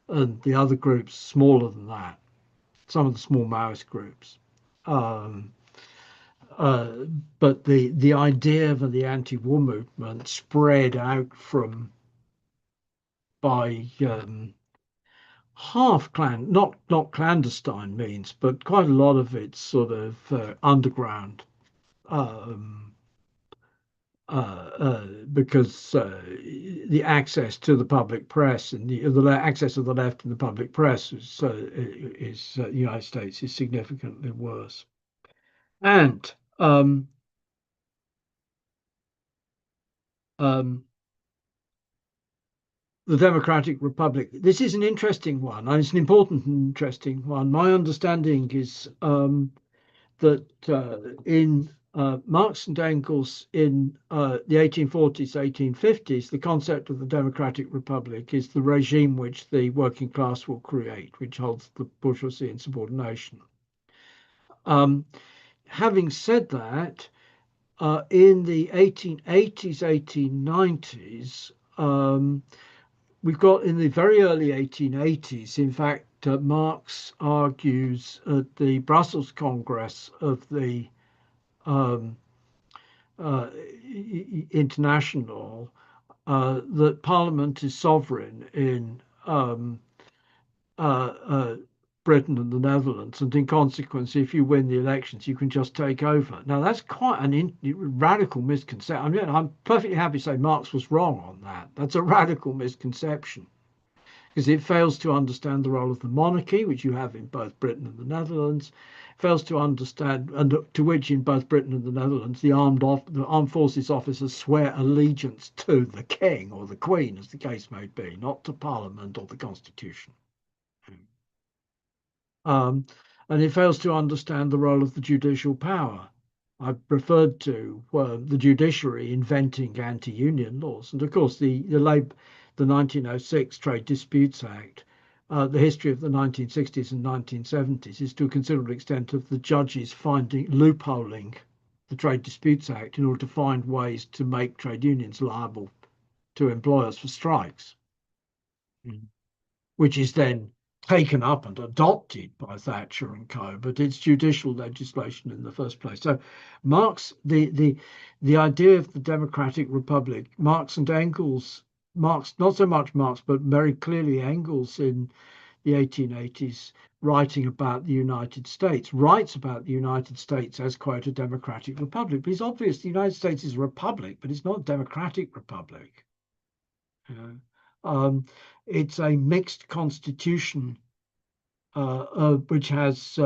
and the other groups smaller than that, some of the small Maoist groups. But the idea of the anti-war movement spread out from by half not clandestine means, but quite a lot of it's sort of underground. Because the access to the public press and the access of the left in the public press is the United States is significantly worse. And the Democratic Republic. This is an interesting one, and it's an important and interesting one. My understanding is that in Marx and Engels in the 1840s, 1850s, the concept of the Democratic Republic is the regime which the working class will create, which holds the bourgeoisie in subordination. Having said that, in the 1880s, 1890s, we've got in the very early 1880s, in fact, Marx argues at the Brussels Congress of the International that Parliament is sovereign in Britain and the Netherlands, and in consequence, if you win the elections, you can just take over. Now, that's quite an radical misconception. I mean, I'm perfectly happy to say Marx was wrong on that. That's a radical misconception, because it fails to understand the role of the monarchy, which you have in both Britain and the Netherlands, fails to understand, and to which in both Britain and the Netherlands, the armed forces officers swear allegiance to the king or the queen, as the case may be, not to Parliament or the Constitution. And it fails to understand the role of the judicial power. I've referred to the judiciary inventing anti-union laws, and of course the 1906 Trade Disputes Act, the history of the 1960s and 1970s is to a considerable extent of the judges loopholing the Trade Disputes Act in order to find ways to make trade unions liable to employers for strikes, which is then taken up and adopted by Thatcher and co, but it's judicial legislation in the first place. So Marx, the idea of the Democratic Republic, Marx and Engels, Marx, not so much Marx, but very clearly Engels in the 1880s, writing about the United States, writes about the United States as, quote, a democratic republic. But it's obvious the United States is a republic, but it's not a democratic republic. It's a mixed constitution, which has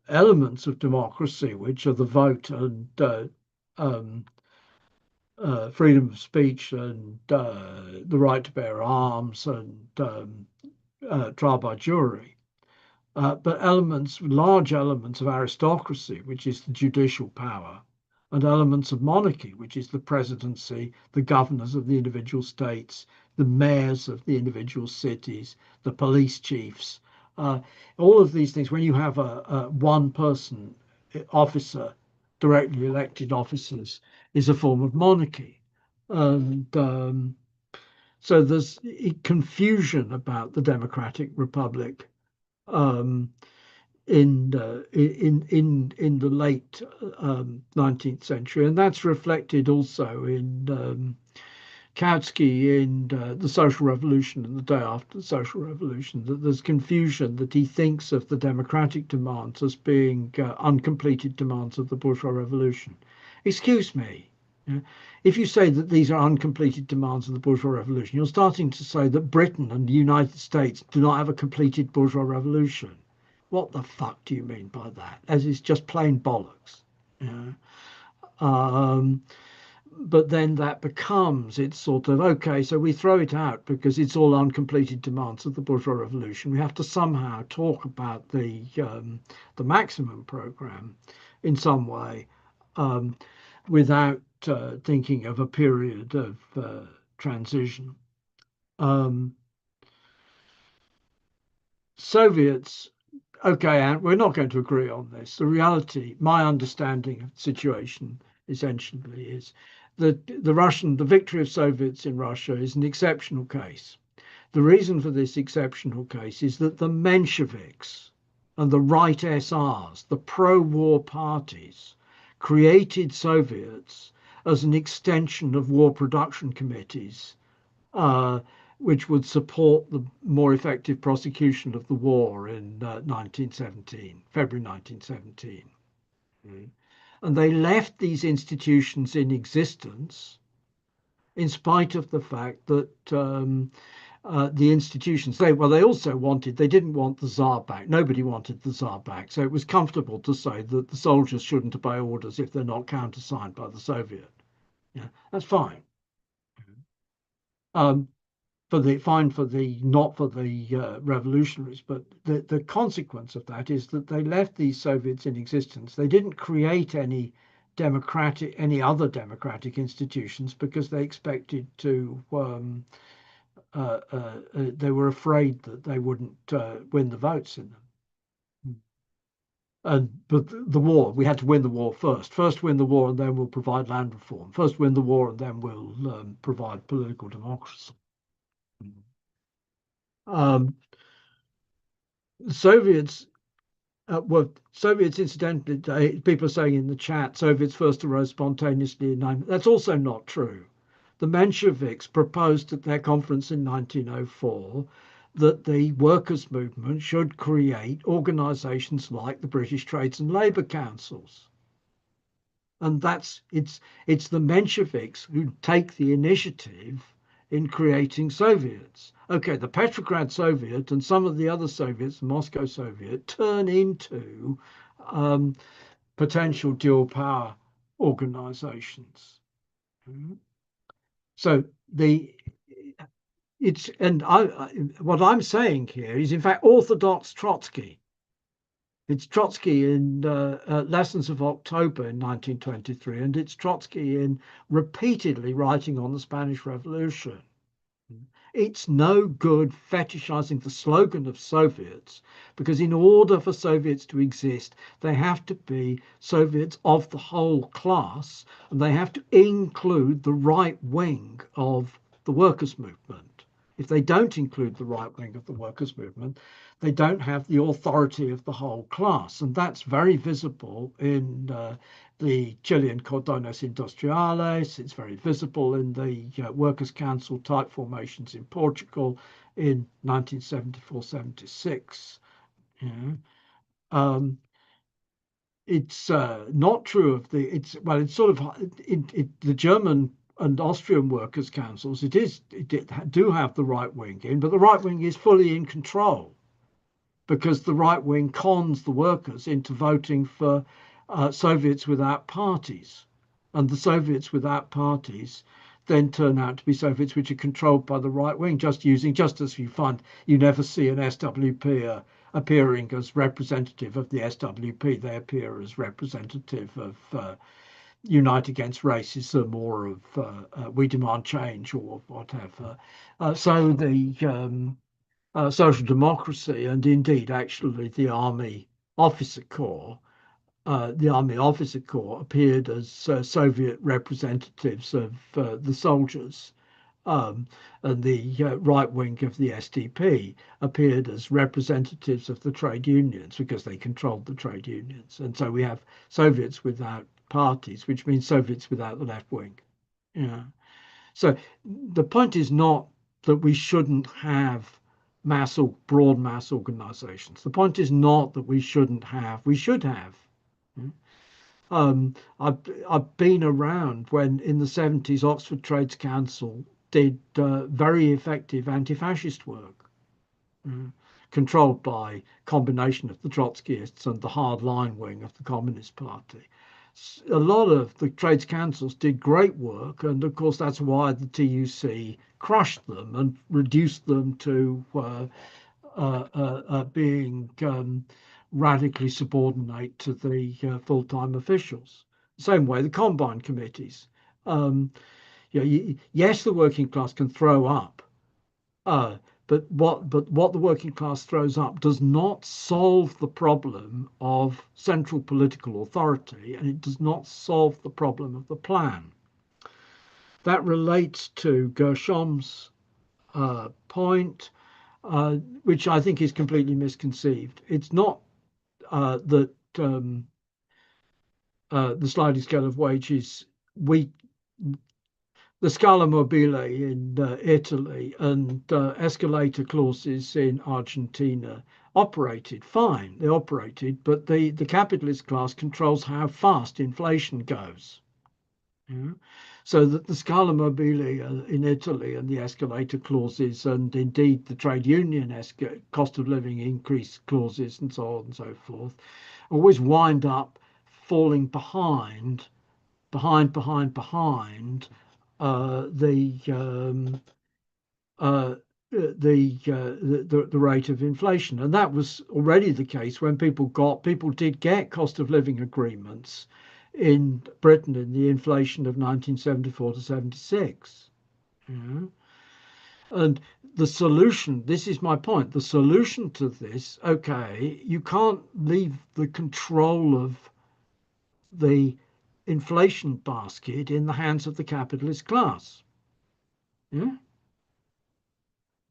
elements of democracy, which are the vote and freedom of speech and the right to bear arms and trial by jury. But large elements of aristocracy, which is the judicial power, and elements of monarchy, which is the presidency, the governors of the individual states, the mayors of the individual cities, the police chiefs, all of these things. When you have a one-person officer, directly elected officers, is a form of monarchy, and so there's confusion about the Democratic Republic in the late 19th century, and that's reflected also in Kautsky in the Social Revolution and the day after the Social Revolution, that there's confusion, that he thinks of the democratic demands as being uncompleted demands of the bourgeois revolution. Excuse me. If you say that these are uncompleted demands of the bourgeois revolution, you're starting to say that Britain and the United States do not have a completed bourgeois revolution. What the fuck do you mean by that? As is just plain bollocks. But then that becomes, it's sort of, okay, so we throw it out because it's all uncompleted demands of the bourgeois revolution. We have to somehow talk about the maximum program in some way without thinking of a period of transition. Soviets, okay, and we're not going to agree on this. The reality, my understanding of the situation essentially is that the victory of Soviets in Russia is an exceptional case. The reason for this exceptional case is that the Mensheviks and the right SRs, the pro-war parties, created Soviets as an extension of war production committees, which would support the more effective prosecution of the war in 1917, February 1917. And they left these institutions in existence in spite of the fact that the institutions, they didn't want the Tsar back. Nobody wanted the Tsar back. So it was comfortable to say that the soldiers shouldn't obey orders if they're not countersigned by the Soviet. Yeah, that's fine. Not for the revolutionaries, but the consequence of that is that they left these Soviets in existence. They didn't create any other democratic institutions because they expected to. They were afraid that they wouldn't win the votes in them. But the war, we had to win the war first. First win the war, and then we'll provide land reform. First win the war, and then we'll provide political democracy. Soviets, incidentally, people are saying in the chat, Soviets first arose spontaneously in 19... That's also not true. The Mensheviks proposed at their conference in 1904 that the workers' movement should create organizations like the British Trades and Labour Councils. And it's the Mensheviks who take the initiative in creating Soviets. Okay, the Petrograd Soviet and some of the other Soviets, the Moscow Soviet, turn into potential dual power organizations. So what I'm saying here is, in fact, orthodox Trotsky. It's Trotsky in Lessons of October in 1923, and it's Trotsky in repeatedly writing on the Spanish Revolution. It's no good fetishizing the slogan of Soviets, because in order for Soviets to exist, they have to be Soviets of the whole class, and they have to include the right wing of the workers' movement. If they don't include the right wing of the workers' movement, they don't have the authority of the whole class. And that's very visible in the Chilean Cordones Industriales. It's very visible in the Workers' Council type formations in Portugal in 1974-76. It's not true of the, the German and Austrian workers' councils, it do have the right wing in, but the right wing is fully in control because the right wing cons the workers into voting for Soviets without parties. And the Soviets without parties then turn out to be Soviets which are controlled by the right wing, just as you find you never see an SWP appearing as representative of the SWP. They appear as representative of Unite Against Racism or of We Demand Change or whatever. So the social democracy and indeed actually the Army Officer Corps appeared as Soviet representatives of the soldiers, and the right wing of the SDP appeared as representatives of the trade unions because they controlled the trade unions. And so we have Soviets without parties, which means Soviets without the left wing. So the point is not that we shouldn't have broad mass organizations. The point is not that we shouldn't have, we should have. I've been around when in the 70s Oxford Trades Council did very effective anti-fascist work, controlled by combination of the Trotskyists and the hardline wing of the Communist Party. A lot of the trades councils did great work, and of course that's why the TUC crushed them and reduced them to being radically subordinate to the full-time officials. Same way the combine committees. Yes, the working class can throw up, but what the working class throws up does not solve the problem of central political authority, and it does not solve the problem of the plan. That relates to Gershom's point, which I think is completely misconceived. It's not that the sliding scale of wages, the Scala Mobile in Italy and escalator clauses in Argentina operated fine. They operated, but the capitalist class controls how fast inflation goes. So that the Scala Mobile in Italy and the escalator clauses, and indeed the trade union cost of living increase clauses and so on and so forth, always wind up falling behind the rate of inflation. And that was already the case when people did get cost of living agreements in Britain in the inflation of 1974 to 76. And the solution, this is my point, the solution to this, okay, you can't leave the control of the inflation basket in the hands of the capitalist class.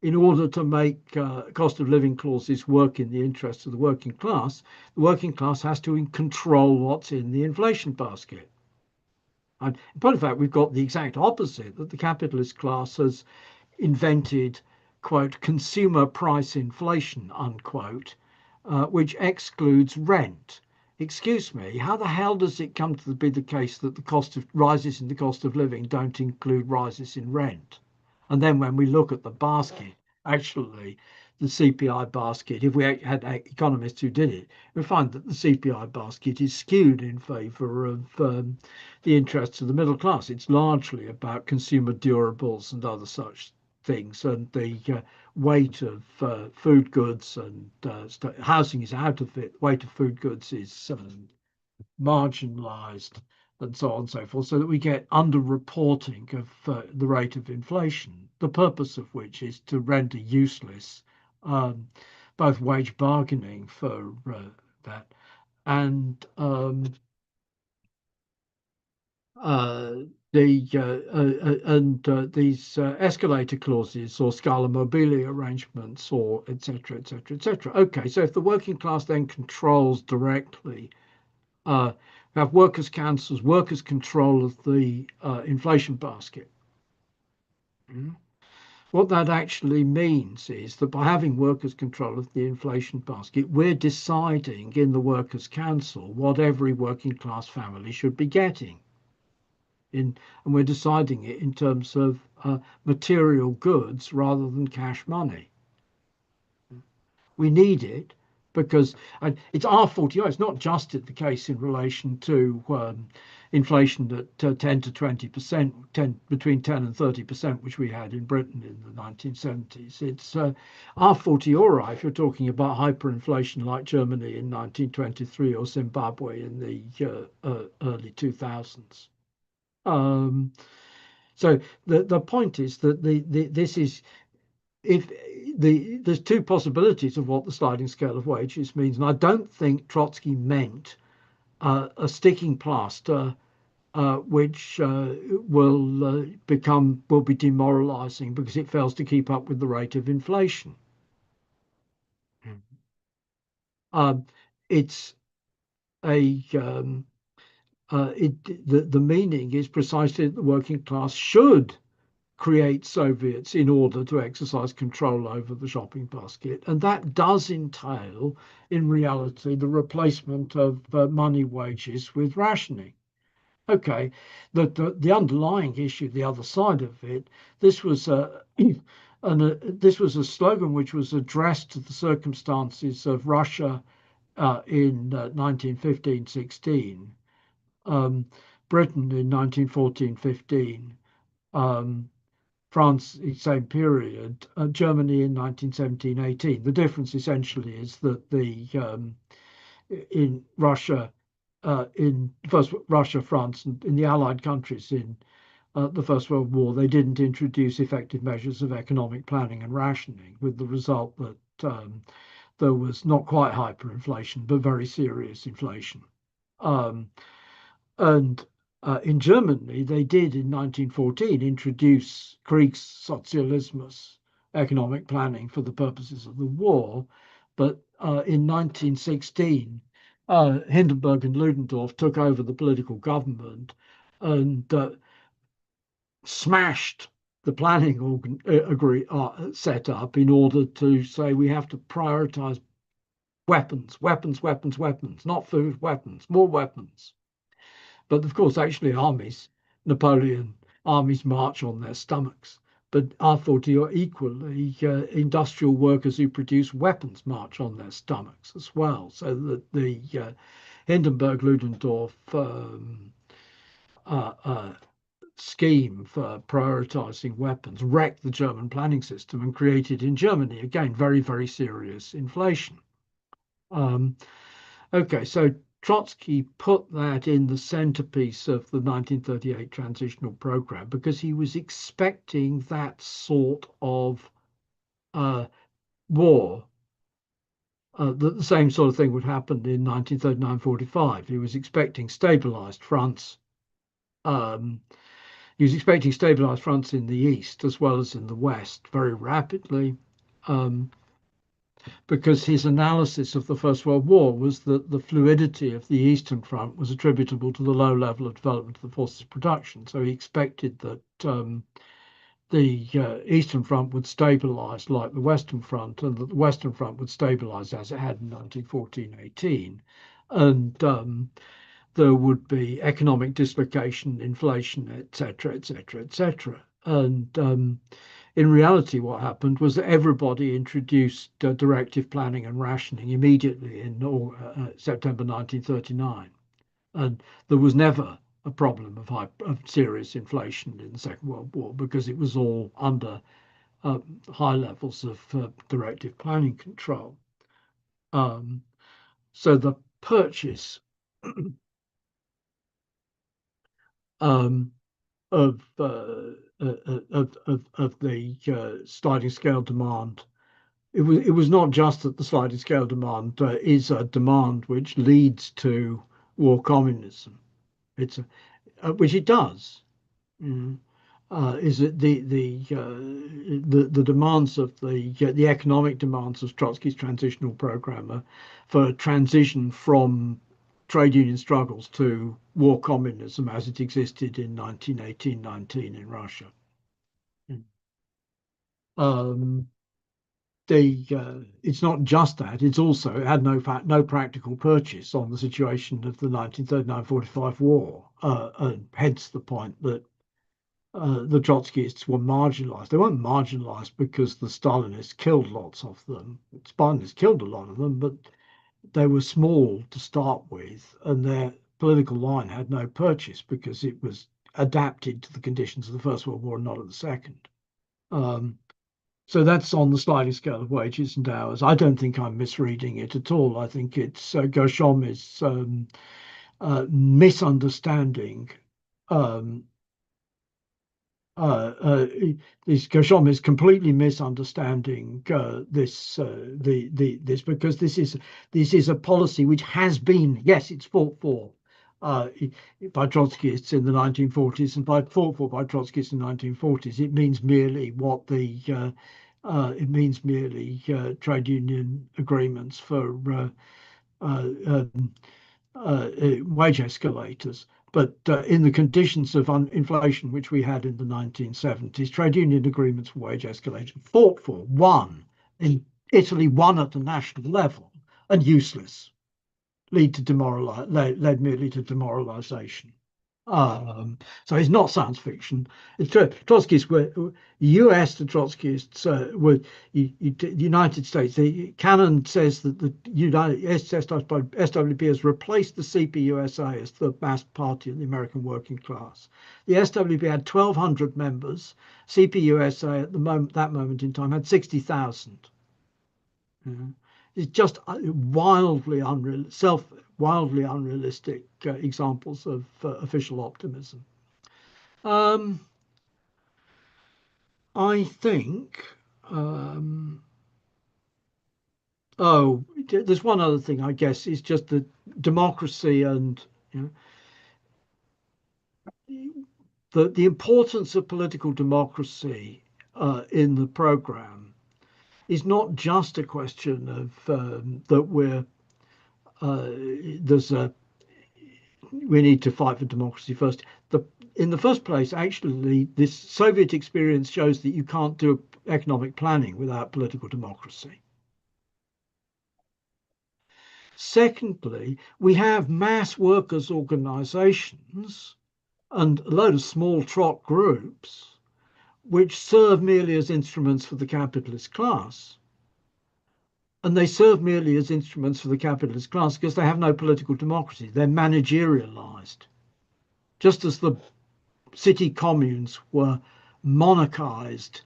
In order to make cost of living clauses work in the interests of the working class has to control what's in the inflation basket. And in point of fact, we've got the exact opposite, that the capitalist class has invented, quote, consumer price inflation, unquote, which excludes rent. Excuse me, how the hell does it come to be the case that the rises in the cost of living don't include rises in rent? And then when we look at the basket, actually, the CPI basket, if we had economists who did it, we find that the CPI basket is skewed in favour of the interests of the middle class. It's largely about consumer durables and other such things, and the weight of food goods and housing is out of it. Weight of food goods is marginalised, and so on and so forth, so that we get underreporting of the rate of inflation, the purpose of which is to render useless both wage bargaining for that and these escalator clauses or Scala Mobile arrangements, or etc., etc., etc. Okay, so if the working class then controls directly, have workers' councils, workers' control of the inflation basket. What that actually means is that by having workers' control of the inflation basket, we're deciding in the workers' council what every working class family should be getting. And we're deciding it in terms of material goods rather than cash money. We need it because it's our fault. It's not just the case in relation to inflation at 10 to 20%, between 10 and 30%, which we had in Britain in the 1970s. It's our fortiori if you're talking about hyperinflation like Germany in 1923 or Zimbabwe in the early 2000s. So the point is that this is, there's two possibilities of what the sliding scale of wages means, and I don't think Trotsky meant a sticking plaster which will be demoralizing because it fails to keep up with the rate of inflation. It's the meaning is precisely that the working class should create Soviets in order to exercise control over the shopping basket. And that does entail, in reality, the replacement of money wages with rationing. Okay, the underlying issue, the other side of it, this was this was a slogan which was addressed to the circumstances of Russia in 1915-16, Britain in 1914-15, France, same period, Germany in 1917-18. The difference essentially is that in Russia, in first Russia, France, and in the Allied countries in the First World War, they didn't introduce effective measures of economic planning and rationing, with the result that there was not quite hyperinflation, but very serious inflation. And in Germany, they did in 1914 introduce Kriegssozialismus, economic planning for the purposes of the war. But in 1916, Hindenburg and Ludendorff took over the political government and smashed the planning set up in order to say we have to prioritize weapons, not food, weapons, more weapons. But of course, actually, Napoleon armies march on their stomachs. But I thought equally, industrial workers who produce weapons march on their stomachs as well. So that the Hindenburg-Ludendorff scheme for prioritizing weapons wrecked the German planning system and created in Germany, again, very, very serious inflation. Okay, so Trotsky put that in the centerpiece of the 1938 transitional program because he was expecting that sort of war. The same sort of thing would happen in 1939-45. He was expecting stabilized fronts. He was expecting stabilized fronts in the east as well as in the west very rapidly. Because his analysis of the First World War was that the fluidity of the Eastern Front was attributable to the low level of development of the forces of production. So he expected that the Eastern Front would stabilize like the Western Front, and that the Western Front would stabilize as it had in 1914-18. And there would be economic dislocation, inflation, etc., etc., etc. And in reality, what happened was that everybody introduced directive planning and rationing immediately in September 1939. And there was never a problem of serious inflation in the Second World War because it was all under high levels of directive planning control. So the purchase of the sliding scale demand. It was not just that the sliding scale demand is a demand which leads to war communism. It's which it does. Is it the demands of the economic demands of Trotsky's transitional program for transition from trade union struggles to war communism as it existed in 1918-19 in Russia. It's not just that; it's also it had no practical purchase on the situation of the 1939-45 war, and hence the point that the Trotskyists were marginalized. They weren't marginalized because the Stalinists killed lots of them. Stalinists killed a lot of them, but they were small to start with, and their political line had no purchase because it was adapted to the conditions of the First World War and not of the Second. So that's on the sliding scale of wages and hours. I don't think I'm misreading it at all. I think it's Gershom is misunderstanding. Gershom is completely misunderstanding this because this is a policy which has been, yes, it's fought for by Trotskyists in the 1940s and fought for by Trotskyists in the 1940s. It means merely what the it means merely trade union agreements for wage escalators. But in the conditions of inflation which we had in the 1970s, trade union agreements for wage escalation, fought for, won in Italy, won at the national level, and useless, led merely to demoralization. So it's not science fiction. Trotskyists were U.S. to Trotskyists were the United States. The canon says that the SWP has replaced the CPUSA as the mass party of the American working class. The SWP had 1,200 members. CPUSA at that moment in time had 60,000. It's just wildly unrealistic examples of official optimism. I think. There's one other thing, I guess, is just the democracy and the importance of political democracy in the program is not just a question of that we need to fight for democracy first. In the first place, actually, this Soviet experience shows that you can't do economic planning without political democracy. Secondly, we have mass workers' organizations and a load of small trot groups which serve merely as instruments for the capitalist class. And they serve merely as instruments for the capitalist class because they have no political democracy. They're managerialized. Just as the city communes were monarchized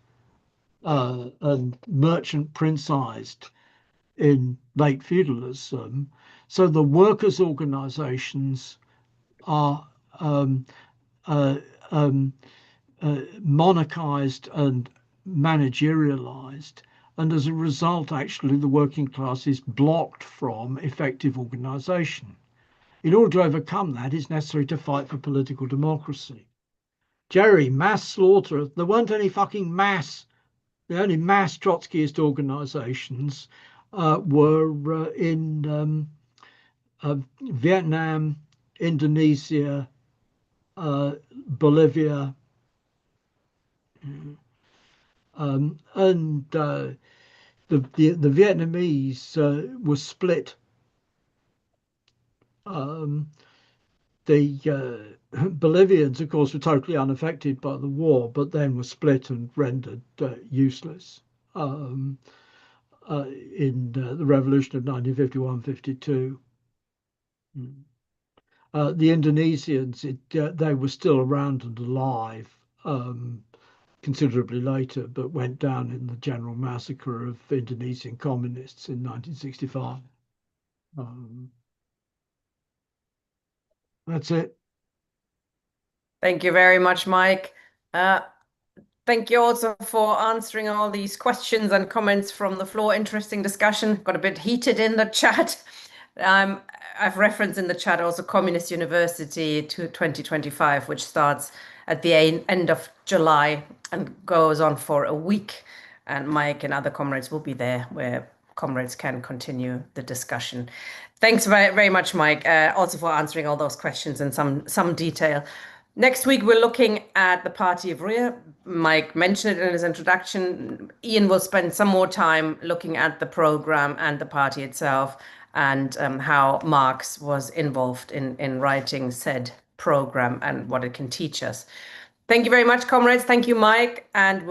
and merchant princeized in late feudalism, so the workers' organizations are monarchized and managerialized, and as a result, actually, the working class is blocked from effective organization. In order to overcome that, it's necessary to fight for political democracy. Jerry, mass slaughter. There weren't any fucking mass. The only mass Trotskyist organizations were in Vietnam, Indonesia, Bolivia, and the Vietnamese were split. The Bolivians, of course, were totally unaffected by the war, but then were split and rendered useless in the revolution of 1951-52. The Indonesians, they were still around and alive considerably later, but went down in the general massacre of Indonesian communists in 1965. That's it. Thank you very much, Mike. Thank you also for answering all these questions and comments from the floor. Interesting discussion. Got a bit heated in the chat. I've referenced in the chat also Communist University to 2025, which starts at the end of July and goes on for a week. And Mike and other comrades will be there where comrades can continue the discussion. Thanks very, very much, Mike, also for answering all those questions in some detail. Next week, we're looking at the Party of Rear. Mike mentioned it in his introduction. Ian will spend some more time looking at the program and the party itself and how Marx was involved in writing said program and what it can teach us. Thank you very much, comrades. Thank you, Mike. And we'll